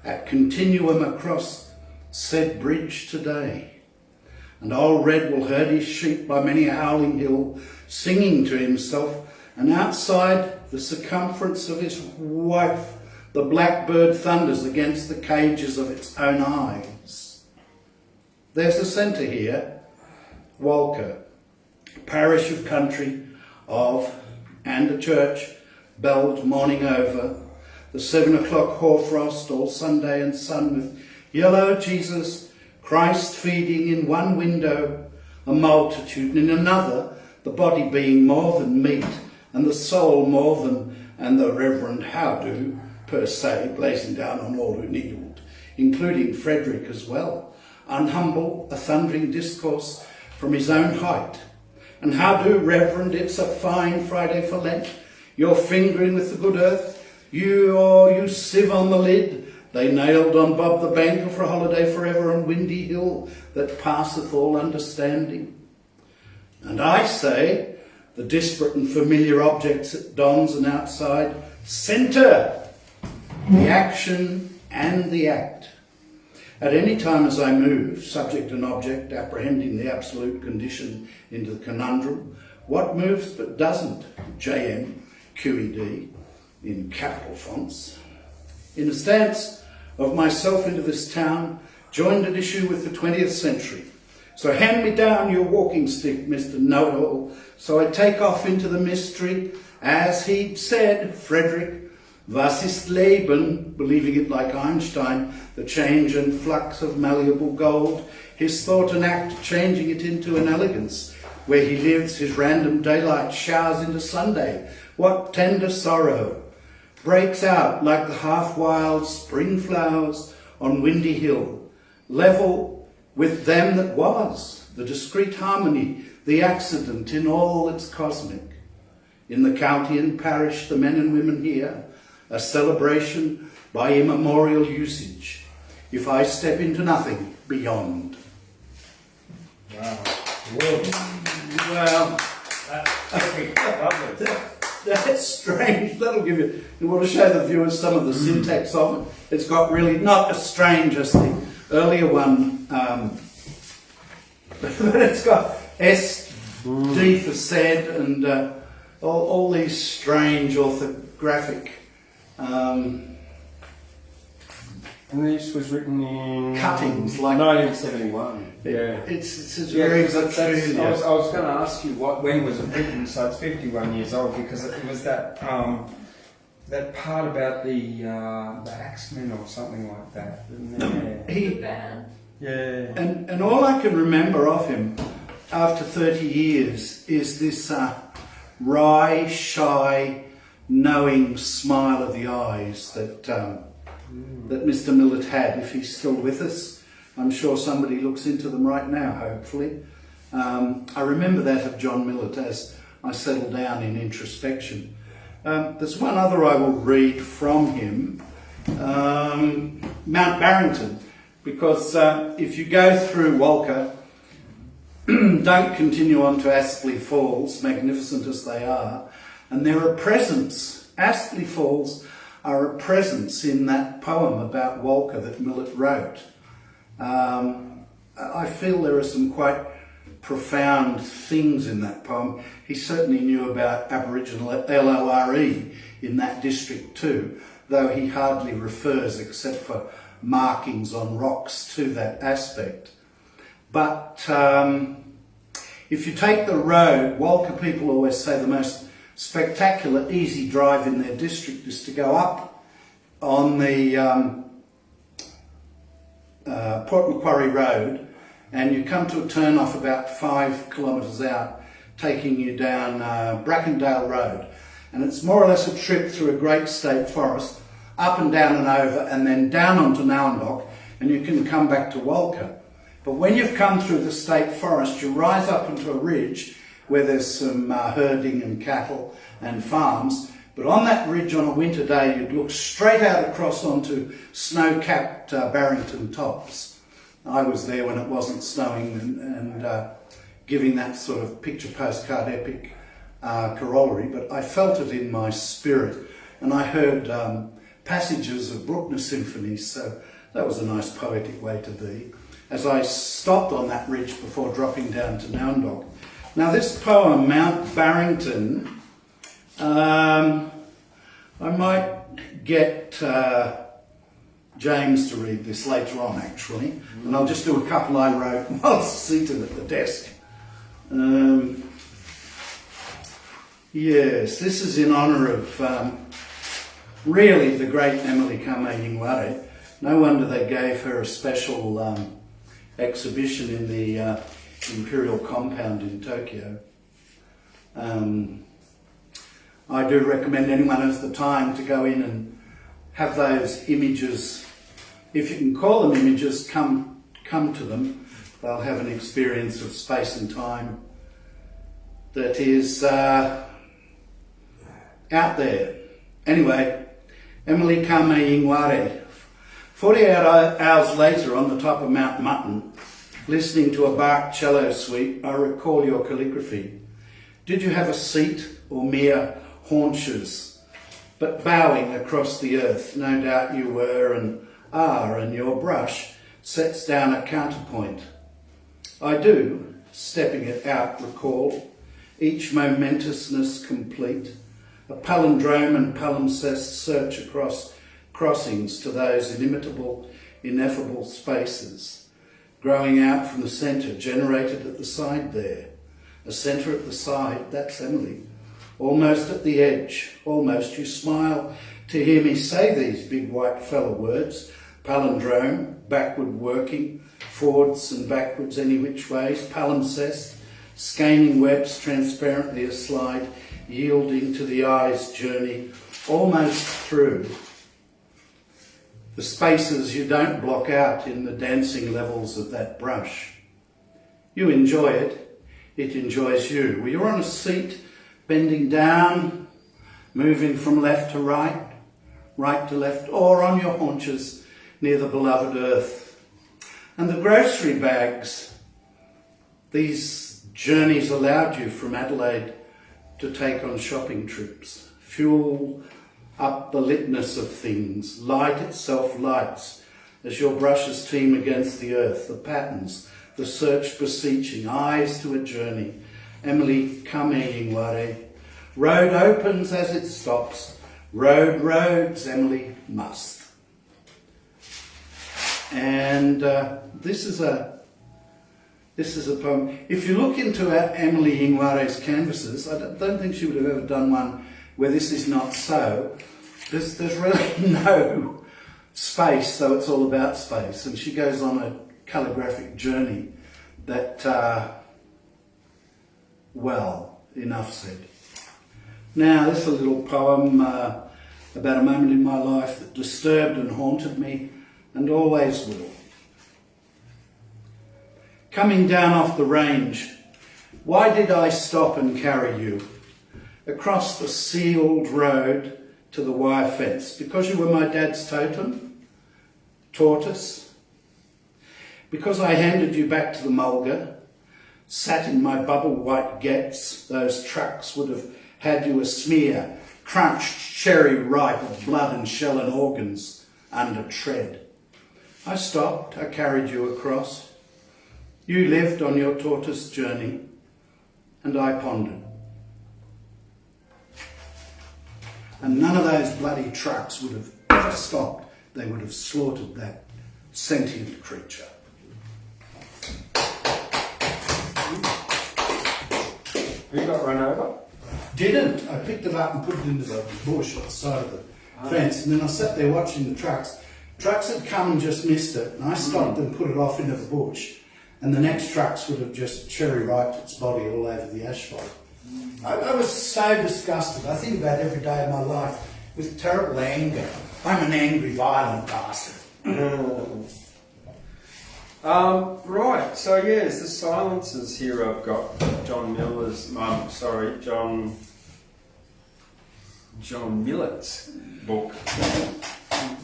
at continuum across said bridge today. And old Red will herd his sheep by many a howling hill, singing to himself, and outside the circumference of his wife, the blackbird thunders against the cages of its own eyes. There's a centre here, Walker, parish of country of, and a church, belled morning over, the 7 o'clock hoarfrost all Sunday and sun with yellow Jesus, Christ feeding in one window, a multitude in another, the body being more than meat, and the soul more than, and the Reverend Howdo, per se, blazing down on all who kneeled, including Frederick as well, unhumble, a thundering discourse from his own height. And Howdo, Reverend, it's a fine Friday for Lent, you're fingering with the good earth, you sieve on the lid, they nailed on Bob the banker for a holiday forever on Windy Hill that passeth all understanding. And I say, the disparate and familiar objects at dons and outside, centre the action and the act. At any time as I move, subject and object, apprehending the absolute condition into the conundrum, what moves but doesn't, JM, QED, in capital fonts. In a stance of myself into this town, joined at issue with the 20th century. So hand me down your walking stick, Mr. Know-it-all, so I take off into the mystery, as he'd said, Frederick, was ist Leben, believing it like Einstein, the change and flux of malleable gold, his thought and act changing it into an elegance, where he lives his random daylight showers into Sunday. What tender sorrow breaks out like the half-wild spring flowers on Windy Hill, level with them that was, the discreet harmony, the accident in all its cosmic. In the county and parish, the men and women here, a celebration by immemorial usage, if I step into nothing beyond. Wow. Well, that's strange. That'll give you, you want to show the viewers some of the syntax of it. It's got really, not as strange as the earlier one, but it's got S, D for said, and all these strange orthographic And this was written in cuttings, like 1971. Yeah. It's very I was going to ask you when was it written? So it's 51 years old because it was that that part about the axemen or something like that. And all I can remember of him after 30 years is this wry, shy, knowing smile of the eyes that Mr. Millett had. If he's still with us, I'm sure somebody looks into them right now, hopefully. I remember that of John Millett as I settle down in introspection. There's one other I will read from him, Mount Barrington, because if you go through Walker, don't continue on to Astley Falls, magnificent as they are, and they're a presence. Astley Falls are a presence in that poem about Walker that Millett wrote. I feel there are some quite profound things in that poem. He certainly knew about Aboriginal LORE in that district too, though he hardly refers, except for markings on rocks, to that aspect. But if you take the road, Walker people always say the most spectacular easy drive in their district is to go up on the Port Macquarie Road, and you come to a turn off about 5 kilometres out, taking you down Brackendale Road, and it's more or less a trip through a great state forest, up and down and over, and then down onto Nowandock, and you can come back to Walker. But when you've come through the state forest, you rise up into a ridge where there's some herding and cattle and farms. But on that ridge on a winter day, you'd look straight out across onto snow-capped Barrington tops. I was there when it wasn't snowing and giving that sort of picture postcard epic corollary, but I felt it in my spirit. And I heard passages of Bruckner symphonies, so that was a nice poetic way to be. As I stopped on that ridge before dropping down to Noundog. Now this poem, Mount Barrington, I might get James to read this later on actually, and I'll just do a couple I wrote while seated at the desk. Yes, this is in honour of really the great Emily Kame-Yingware. No wonder they gave her a special exhibition in the Imperial Compound in Tokyo. I do recommend anyone who has the time to go in and have those images, if you can call them images, come to them. They'll have an experience of space and time that is out there. Anyway, Emily Kame-Yingware. 48 hours later on the top of Mount Mutton, listening to a Bach cello suite, I recall your calligraphy. Did you have a seat or mere haunches, but bowing across the earth? No doubt you were and are, and your brush sets down a counterpoint. I do, stepping it out, recall each momentousness complete, a palindrome and palimpsest search across crossings to those inimitable, ineffable spaces, growing out from the centre, generated at the side there. A centre at the side, that's Emily. Almost at the edge, almost you smile to hear me say these big white fella words, palindrome, backward working, forwards and backwards any which ways, palimpsest, scanning webs transparently aslide, yielding to the eye's journey, almost through the spaces you don't block out in the dancing levels of that brush. You enjoy it, it enjoys you. Well, you're on a seat, bending down, moving from left to right, right to left, or on your haunches near the beloved earth. And the grocery bags, these journeys allowed you from Adelaide to take on shopping trips, fuel up the litness of things, light itself lights as your brushes team against the earth, the patterns, the search beseeching, eyes to a journey. Emily Kame-Yingware. Road opens as it stops, road roads Emily must. And this is a poem. If you look into Emily Yingware's canvases, I don't think she would have ever done one where this is not so. There's really no space, so it's all about space. And she goes on a calligraphic journey that, well, enough said. Now, this is a little poem about a moment in my life that disturbed and haunted me, and always will. Coming down off the range, why did I stop and carry you across the sealed road to the wire fence? Because you were my dad's totem, tortoise. Because I handed you back to the mulga, sat in my bubble white gets, those trucks would have had you a smear, crunched cherry ripe of blood and shell and organs under tread. I stopped, I carried you across. You lived on your tortoise journey, and I pondered. And none of those bloody trucks would have ever stopped. They would have slaughtered that sentient creature. You got run over? Didn't. I picked it up and put it into the bush at the side of the fence, and then I sat there watching the trucks. Trucks had come and just missed it, and I stopped and put it off into the bush, and the next trucks would have just cherry-riped its body all over the asphalt. I was so disgusted. I think about every day of my life with terrible anger. I'm an angry, violent bastard. Right, so yes, the silences here I've got John Millet's book.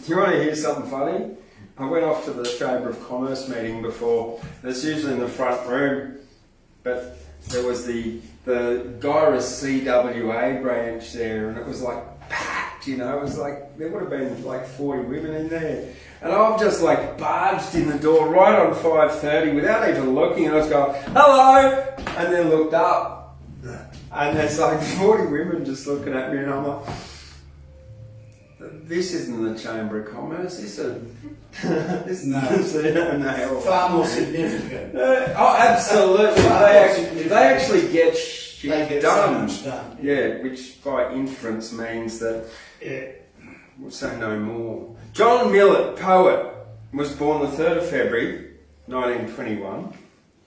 Do you want to hear something funny? I went off to the Chamber of Commerce meeting before. It's usually in the front room, but there was the Gyrus CWA branch there, and it was like packed. packed, you know. It was like, there would have been like 40 women in there. And I've just like barged in the door right on 5:30 without even looking, and I was going, hello! And then looked up, and there's like 40 women just looking at me, and I'm like, this isn't the Chamber of Commerce, this is no. Far more significant. Oh, absolutely. They actually get shit They get done. so much done. Yeah, which by inference means that Yeah. we'll say no more. John Millett, poet, was born the 3rd of February 1921.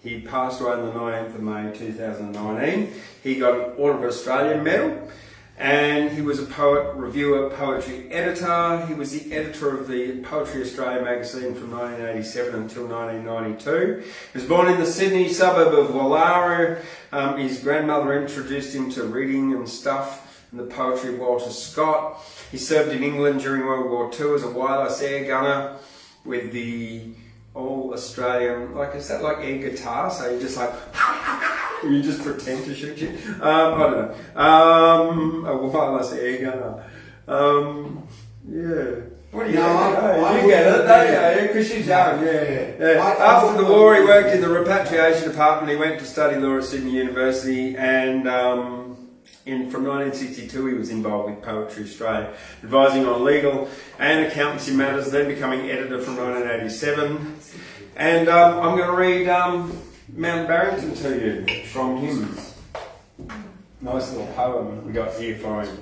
He passed away on the 19th of May 2019. He got an Order of Australia medal, and he was a poet, reviewer, poetry editor. He was the editor of the Poetry Australia magazine from 1987 until 1992. He was born in the Sydney suburb of Woollahra. His grandmother introduced him to reading and stuff and the poetry of Walter Scott. He served in England during World War II as a wireless air gunner with the All Australian, like, is that like air guitar? So you just like, you just pretend to shoot you? I don't know. A wireless air gunner. Yeah. What do you think? You get it, don't you? Because she's young, yeah. After the war, he worked in the repatriation department. He went to study law at Sydney University, and from 1962 he was involved with Poetry Australia, advising on legal and accountancy matters, then becoming editor from 1987. And I'm going to read Mount Barrington to you from him. Nice little poem we got here for him.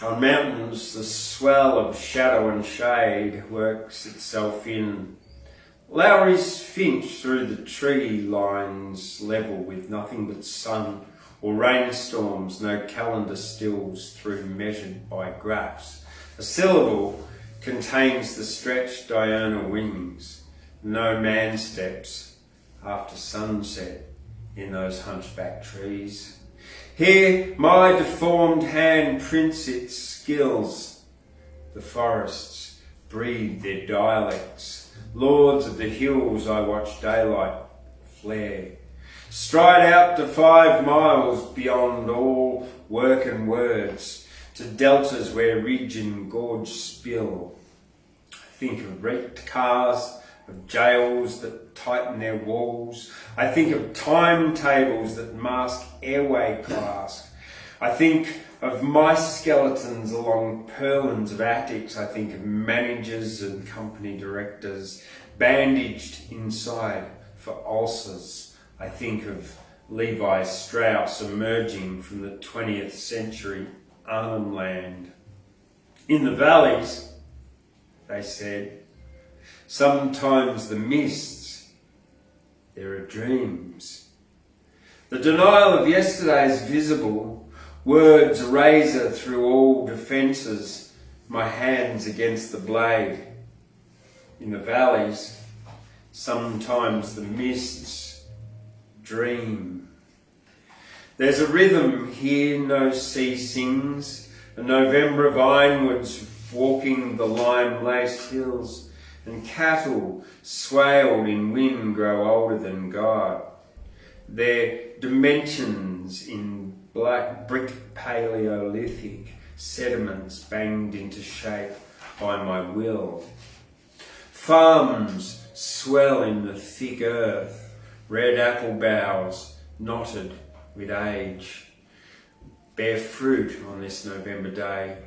On mountains, the swell of shadow and shade works itself in. Lowries finch through the tree lines level with nothing but sun or rainstorms, no calendar stills through measured by graphs. A syllable contains the stretched diurnal wings. No man steps after sunset in those hunchback trees. Here my deformed hand prints its skills. The forests breathe their dialects. Lords of the hills, I watch daylight flare. Stride out to 5 miles beyond all work and words, to deltas where ridge and gorge spill. I think of wrecked cars, of jails that tighten their walls. I think of timetables that mask airway class. I think of mice skeletons along purlins of attics. I think of managers and company directors bandaged inside for ulcers. I think of Levi Strauss emerging from the 20th century Arnhem Land. In the valleys, they said, sometimes the mists, there are dreams. The denial of yesterday is visible. Words a razor through all defences, my hands against the blade. In the valleys, sometimes the mists dream. There's a rhythm here no sea sings, a November of ironwoods walking the lime-laced hills, and cattle swaled in wind grow older than God. Their dimensions in black brick Paleolithic sediments banged into shape by my will. Farms swell in the thick earth, red apple boughs knotted with age, bear fruit on this November day,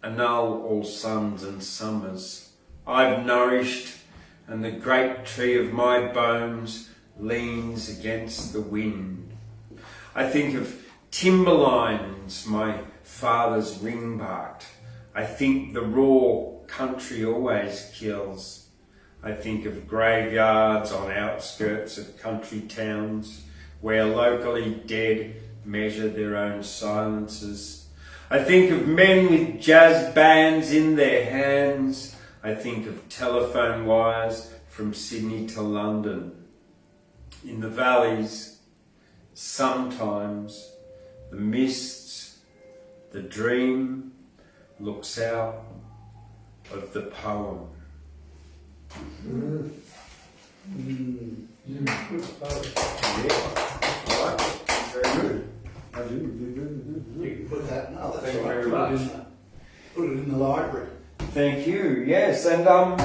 annul all suns and summers. I've nourished, and the great tree of my bones leans against the wind. I think of timberlines my father's ring-barked. I think the raw country always kills. I think of graveyards on outskirts of country towns where locally dead measure their own silences. I think of men with jazz bands in their hands. I think of telephone wires from Sydney to London. In the valleys, sometimes the mists, the dream looks out of the poem. Mm. Yeah, I like it. Very good. I do. Thank you. Yes, and and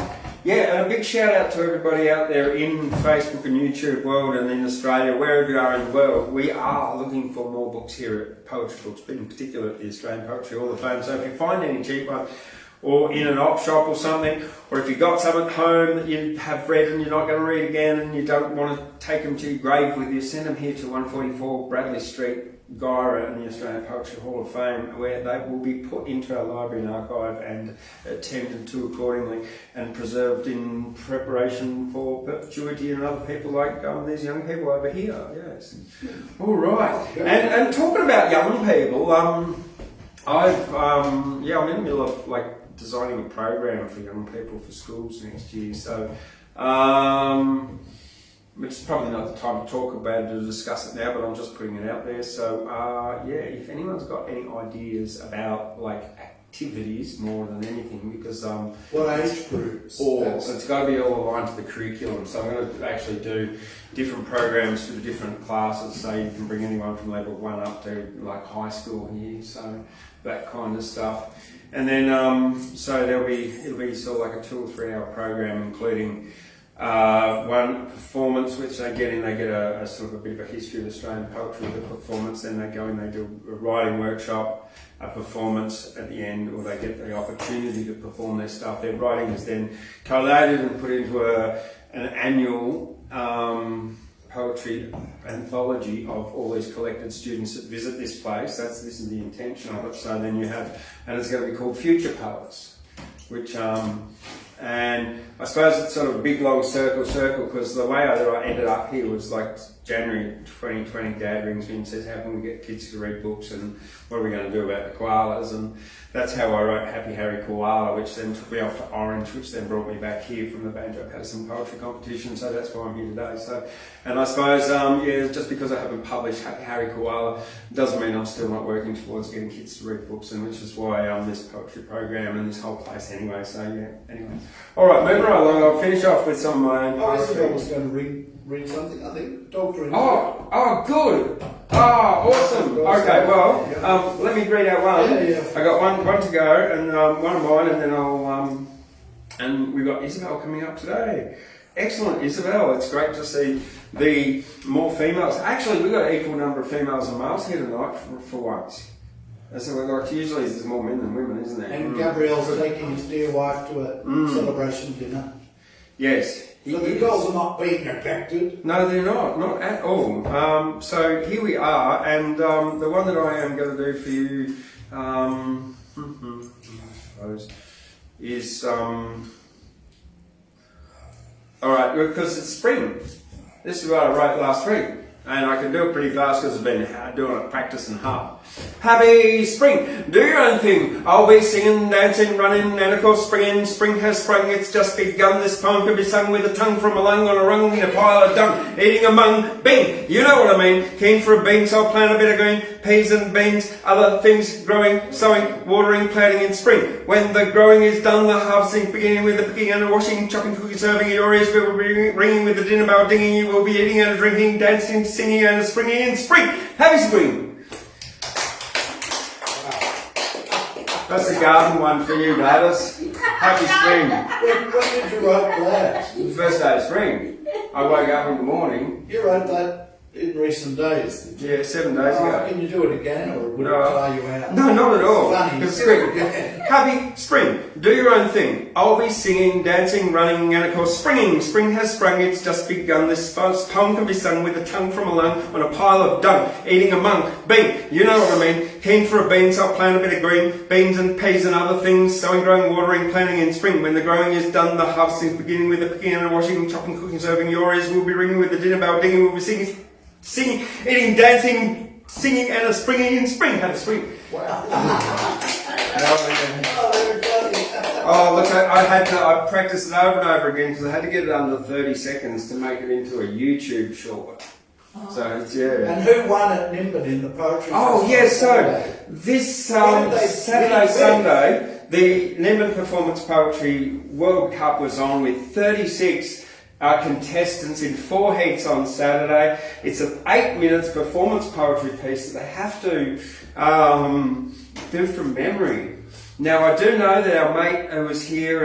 a big shout out to everybody out there in Facebook and YouTube world and in Australia, wherever you are in the world. We are looking for more books here at Poetry Books, but in particular at the Australian Poetry Hall of Fame. So if you find any cheap ones, or in an op shop or something, or if you've got some at home that you have read and you're not going to read again and you don't want to take them to your grave with you, send them here to 144 Bradley Street, Guyra, in the Australian Poetry Hall of Fame, where they will be put into our library and archive and attended to accordingly and preserved in preparation for perpetuity and other people like these young people over here. Yes. All right. And talking about young people, I'm in the middle of designing a program for young people for schools next year. So it's probably not the time to talk about it or discuss it now, but I'm just putting it out there. So if anyone's got any ideas about activities more than anything, because what age groups? It's got to be all aligned to the curriculum. So I'm going to actually do different programs for the different classes. So you can bring anyone from level 1 up to high school here. So that kind of stuff. And then so it'll be sort of a 2 or 3 hour program, including one performance, which they get a sort of a bit of a history of Australian poetry with the performance. Then they go and they do a writing workshop, a performance at the end, or they get the opportunity to perform their stuff. Their writing is then collated and put into an annual poetry anthology of all these collected students that visit this place. This is the intention of it. So then you have, and it's going to be called Future Poets, which and I suppose it's sort of a big long circle, because the way that I ended up here was January 2020, Dad rings me and says, how can we get kids to read books and what are we going to do about the koalas? And that's how I wrote Happy Harry Koala, which then took me off to Orange, which then brought me back here from the Banjo Patterson Poetry Competition. So that's why I'm here today. So, and I suppose, just because I haven't published Happy Harry Koala doesn't mean I'm still not working towards getting kids to read books, and which is why this poetry program and this whole place anyway. So anyway. All right, moving right along. I'll finish off with some of my own poetry. Isabell was going to read something, I think. Doctor. Oh, good. Oh, awesome. Okay, well, let me read out one. Yeah. I got one to go, and one of mine, and then I'll and we've got Isabell coming up today. Excellent, Isabell. It's great to see the more females. Actually, we've got an equal number of females and males here tonight for once. And so usually there's more men than women, isn't there? And Gabrielle's taking his dear wife to a celebration dinner. Yes. So the girls are not being neglected. No, they're not at all. So here we are, and the one that I am going to do for you, I suppose, is all right, because it's spring. This is what I wrote last week, and I can do it pretty fast because I've been doing it practice and half. Happy spring, do your own thing. I'll be singing, dancing, running, and of course springing. Spring has sprung, it's just begun. This poem can be sung with a tongue from a lung on a rung in a pile of dung. Eating among bean, you know what I mean. Keen for a bean, so I'll plant a bit of green. Peas and beans, other things growing, sowing, watering, planting in spring. When the growing is done, the harvesting beginning with the picking and the washing, chopping, cooking, serving. Your ears will be ringing with the dinner bell dinging. You will be eating and drinking, dancing, singing and springing in spring. Happy spring. That's a garden one for you, Gladys. Happy spring. When did you write that? The first day of spring. I woke up in the morning. You wrote that in recent days, did you? Yeah, 7 days ago. Can you do it again, or would it tire you out? No, not at all. Funny. It's spring. Happy spring. Do your own thing. I'll be singing, dancing, running, and of course springing. Spring has sprung, it's just begun. This poem can be sung with a tongue from a lung on a pile of dung. Eating among bean, you know what I mean. Keen for a bean, so I'll plant a bit of green. Beans and peas and other things. Sowing, growing, watering, planting in spring. When the growing is done, the harvesting beginning with the picking and the washing, chopping, cooking, serving. Your ears will be ringing with the dinner bell dinging. We'll be singing, eating, dancing, singing, and a springing in spring. Have a spring. Wow. Oh, look, I practiced it over and over again because I had to get it under 30 seconds to make it into a YouTube short. So it's, yeah. And who won at Nimbin in the poetry? Oh, yeah, so this Saturday, Sunday, the Nimbin Performance Poetry World Cup was on with 36 contestants in 4 heats on Saturday. It's an 8 minutes performance poetry piece that they have to do from memory. Now I do know that our mate who was here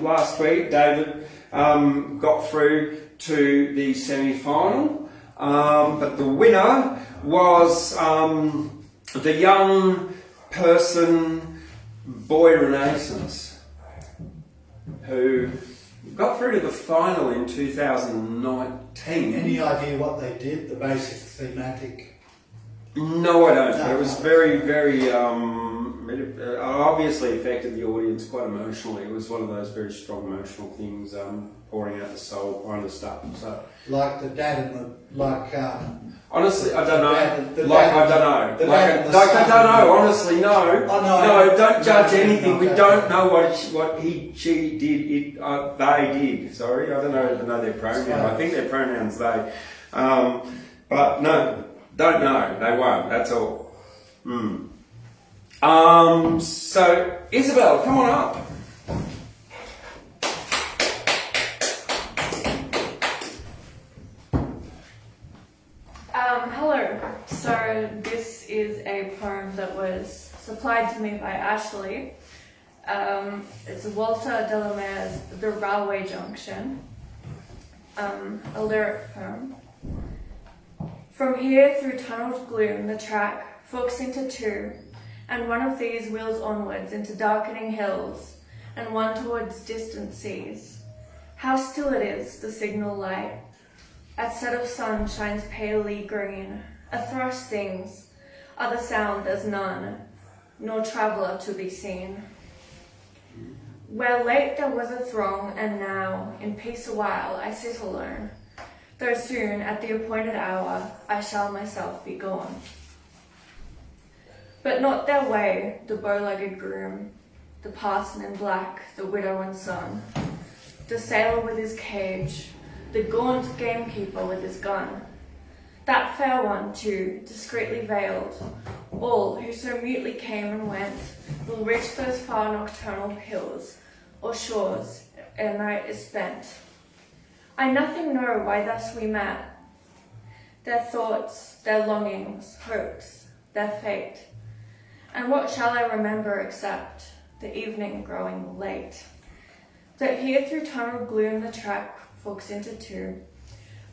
last week, David, got through to the semi-final, but the winner was the young person, Boy Renaissance, who got through to the final in 2019. Any idea what they did? The basic thematic? No, I don't. It was very, very, it obviously affected the audience quite emotionally. It was one of those very strong emotional things, pouring out the soul kind of stuff. So, Like the dad and honestly, I don't know. I don't know. Honestly, no. Oh, no, No, don't judge anything. We okay. don't know what she did. They did. Sorry, I don't know their pronoun. I think their pronouns they. But no, don't know. They won't. That's all. So Isabell, come on up. Hello. So this is a poem that was supplied to me by Ashley. It's Walter Delamere's The Railway Junction, a lyric poem. From here through tunneled gloom the track forks into two, and one of these wheels onwards into darkening hills, and one towards distant seas. How still it is, the signal light. At set of sun shines palely green. A thrush sings, other sound there's none, nor traveller to be seen. Where late there was a throng, and now, in peace awhile, I sit alone, though soon, at the appointed hour, I shall myself be gone. But not their way, the bow-legged groom, the parson in black, the widow and son, the sailor with his cage, the gaunt gamekeeper with his gun, that fair one too, discreetly veiled, all who so mutely came and went, will reach those far nocturnal hills or shores ere night is spent. I nothing know why thus we met, their thoughts, their longings, hopes, their fate, and what shall I remember except the evening growing late, that here through tunnel gloom the track forks into two,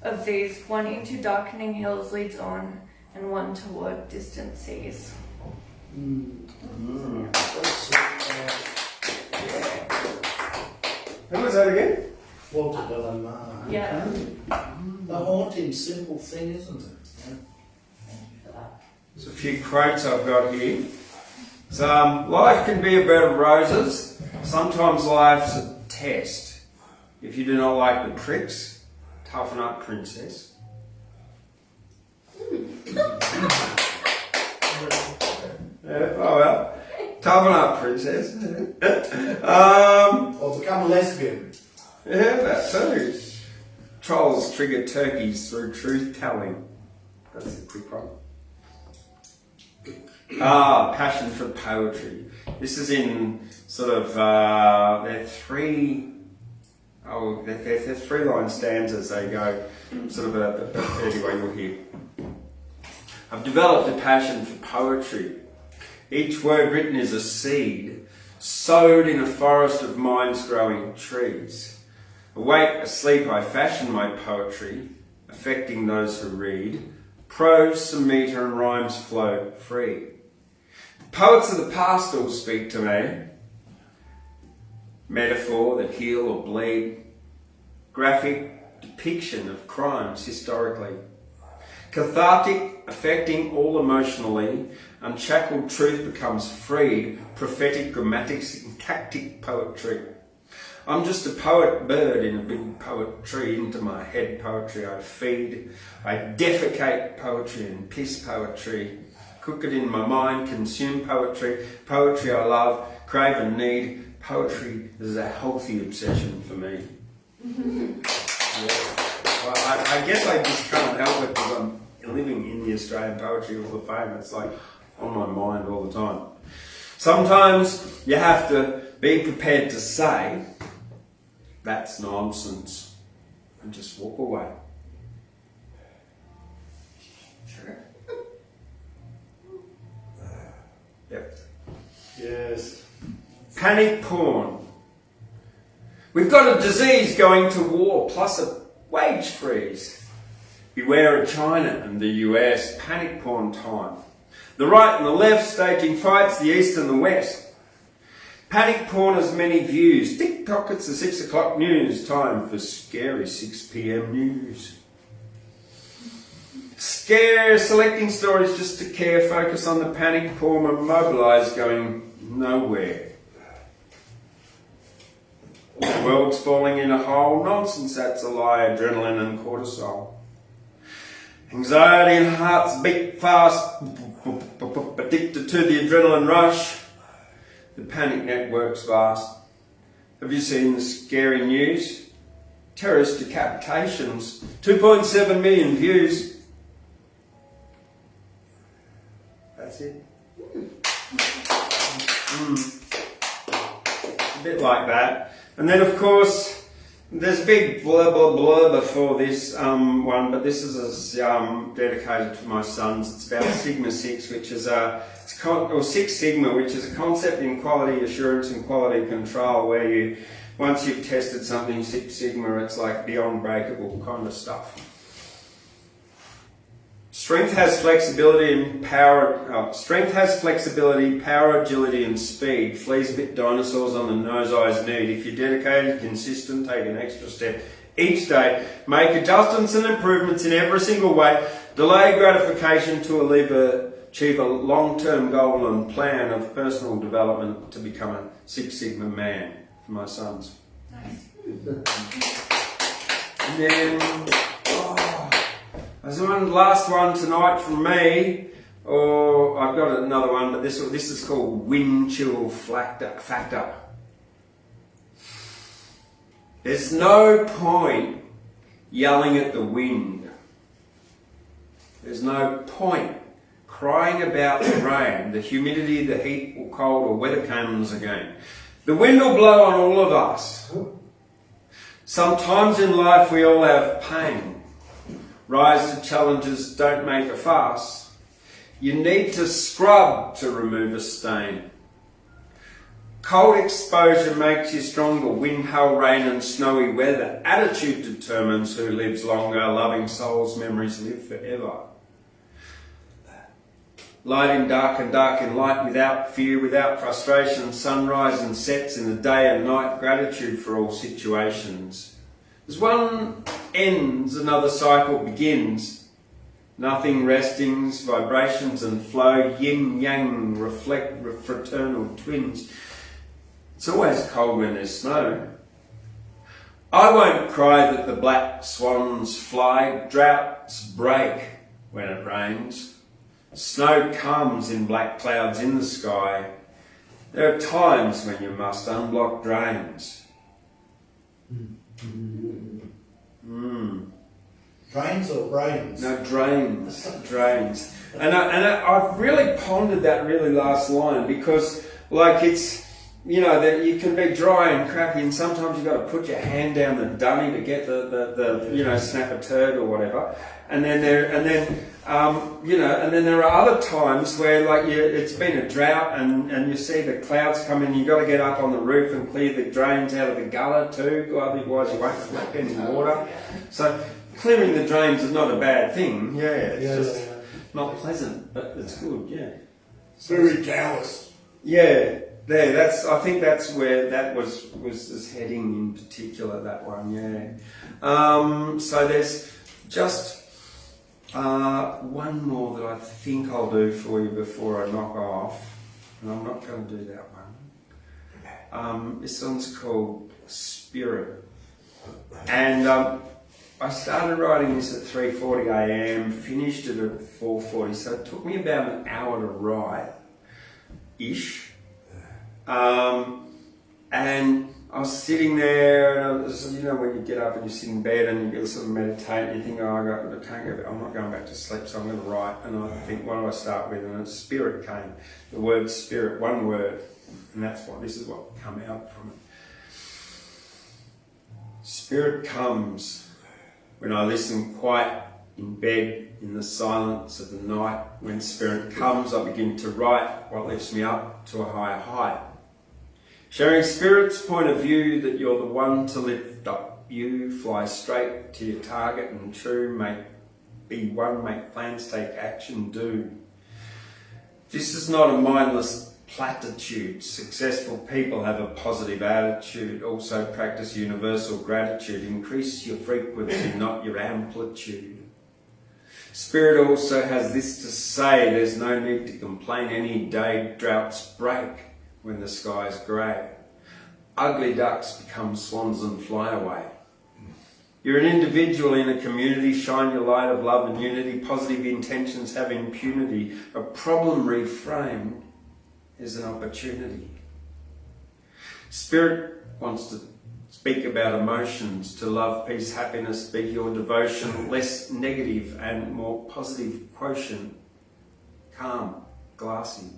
of these one into darkening hills leads on, and one toward distant seas. Who was that again? Walter Delamere. Yeah. The haunting, simple thing, isn't it? There's a few quotes I've got here. So, life can be a bed of roses. Sometimes life's a test. If you do not like the tricks, toughen up, princess. Oh well, toughen up, princess. Or become a lesbian. Yeah, that too. Trolls trigger turkeys through truth telling. That's a quick one. Passion for poetry. This is in sort of there's three line stanzas. They go sort of a 30 way you'll hear. I've developed a passion for poetry. Each word written is a seed, sowed in a forest of minds growing trees. Awake, asleep, I fashion my poetry, affecting those who read. Prose, some metre and rhymes flow free. The poets of the past all speak to me. Metaphor that heal or bleed. Graphic depiction of crimes historically. Cathartic, affecting all emotionally. Unshackled truth becomes freed. Prophetic, grammatic, syntactic poetry. I'm just a poet bird in a big poetry. Into my head poetry I feed. I defecate poetry and piss poetry. Cook it in my mind, consume poetry. Poetry I love, crave and need. Poetry is a healthy obsession for me. Well, I guess I just can't help it because I'm living in the Australian Poetry Hall of Fame. It's like on my mind all the time. Sometimes you have to be prepared to say, that's nonsense, and just walk away. Sure. Yep. Yes. Panic porn. We've got a disease going to war plus a wage freeze. Beware of China and the US. Panic porn time. The right and the left staging fights, the east and the west. Panic porn has many views. TikTok, it's the 6 o'clock news. Time for scary 6 p.m. news. Scare, selecting stories just to care, focus on the panic porn, and mobilise, going nowhere. The world's falling in a hole. Nonsense, that's a lie. Adrenaline and cortisol. Anxiety and hearts beat fast. Addicted to the adrenaline rush. The panic network's vast. Have you seen the scary news? Terrorist decapitations. 2.7 million views. That's it. A bit like that. And then of course, there's big blah blah blah before this one, but this is dedicated to my sons. It's about Sigma 6, which is or Six Sigma, which is a concept in quality assurance and quality control, where you, once you've tested something Six Sigma, it's like beyond breakable kind of stuff. Strength has flexibility and power. Strength has flexibility, power, agility, and speed. Fleas bit dinosaurs on the nose, eyes, need. If you're dedicated, consistent, take an extra step each day. Make adjustments and improvements in every single way. Delay gratification to achieve a long-term goal and plan of personal development to become a Six Sigma man for my sons. Nice. And then. There's one last one tonight from me, or I've got another one, but this is called wind chill factor. There's no point yelling at the wind. There's no point crying about the rain, the humidity, the heat or cold or weather comes again. The wind will blow on all of us. Sometimes in life we all have pain. Rise to challenges, don't make a fuss. You need to scrub to remove a stain. Cold exposure makes you stronger. Wind, hail, rain and snowy weather. Attitude determines who lives longer. Loving souls, memories live forever. Light in dark and dark in light, without fear, without frustration. Sunrise and sets in the day and night. Gratitude for all situations. As one ends, another cycle begins. Nothing restings, vibrations and flow, yin-yang, reflect, fraternal twins. It's always cold when there's snow. I won't cry that the black swans fly. Droughts break when it rains. Snow comes in black clouds in the sky. There are times when you must unblock drains. Drains or brains? No, drains. Drains. And I've really pondered that really last line, because like it's, you know, that you can be dry and crappy, and sometimes you've got to put your hand down the dummy to get the you know, snap a turd or whatever. And then there are other times where like it's been a drought and you see the clouds coming, you've got to get up on the roof and clear the drains out of the gutter too, otherwise you won't collect any water. So clearing the drains is not a bad thing. Yeah, it's just not pleasant, but it's good. Yeah. Very callous. Yeah. There, I think that's where that was heading in particular, that one, yeah. So there's just one more that I think I'll do for you before I knock off, and I'm not going to do that one. This one's called Spirit, and I started writing this at 3:40 a.m, finished it at 4:40, so it took me about an hour to write, ish. And I was sitting there, and I was, you know, when you get up and you sit in bed and you sort of meditate and you think, oh, I'm not going back to sleep, so I'm going to write. And I think, what do I start with? And spirit came. The word spirit, one word, and this is what come out from it. Spirit comes when I listen quiet in bed in the silence of the night. When spirit comes, I begin to write what lifts me up to a higher height. Sharing Spirit's point of view that you're the one to lift up you, fly straight to your target and true, make plans, take action, do. This is not a mindless platitude. Successful people have a positive attitude. Also practice universal gratitude. Increase your frequency, not your amplitude. Spirit also has this to say, there's no need to complain. Any day droughts break when the sky's grey. Ugly ducks become swans and fly away. You're an individual in a community. Shine your light of love and unity. Positive intentions have impunity. A problem reframed is an opportunity. Spirit wants to speak about emotions, to love, peace, happiness, be your devotion, less negative and more positive quotient, calm, glassy,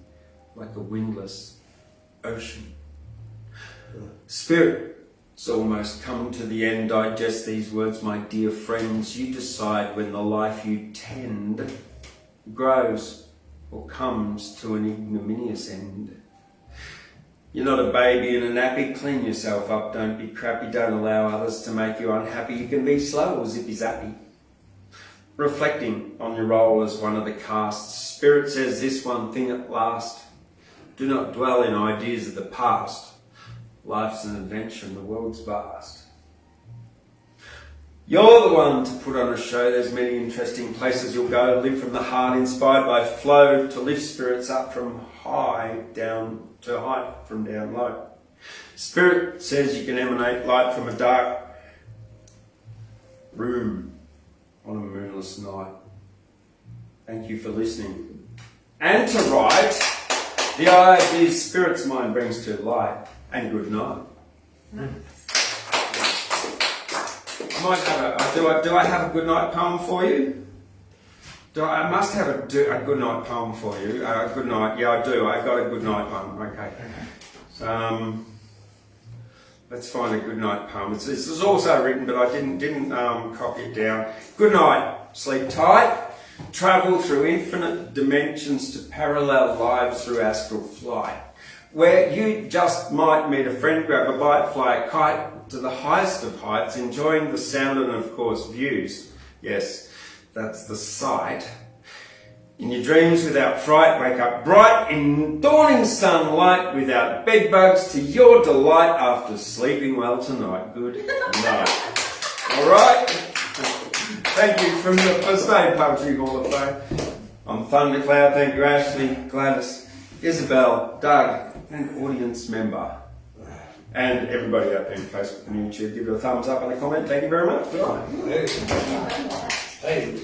like a windless ocean. Spirit, it's almost come to the end. Digest these words, my dear friends. You decide when the life you tend grows or comes to an ignominious end. You're not a baby in a nappy. Clean yourself up, don't be crappy. Don't allow others to make you unhappy. You can be slow or zippy-zappy. Reflecting on your role as one of the castes, Spirit says this one thing at last. Do not dwell in ideas of the past. Life's an adventure and the world's vast. You're the one to put on a show. There's many interesting places you'll go. Live from the heart, inspired by flow, to lift spirits up from high down to high, from down low. Spirit says you can emanate light from a dark room on a moonless night. Thank you for listening. And to write the ideas Spirit's mind brings to light. And good night. I might have do I have a good night poem for you? I must have a good night poem for you. Good night. Yeah, I do. I got a good night one. Okay. Let's find a good night poem. It's also written, but I didn't copy it down. Good night. Sleep tight. Travel through infinite dimensions to parallel lives through astral flight, where you just might meet a friend, grab a bite, fly a kite to the highest of heights, enjoying the sound and, of course, views. Yes, that's the sight. In your dreams without fright, wake up bright in dawning sunlight without bedbugs, to your delight after sleeping well tonight. Good night. All right? Thank you from the Australian Poetry Hall of Fame. I'm Thundercloud. Thank you, Ashley, Gladys, Isabell, Doug, and audience member. And everybody out there on Facebook and YouTube, give it a thumbs up and a comment. Thank you very much. Good night. Hey.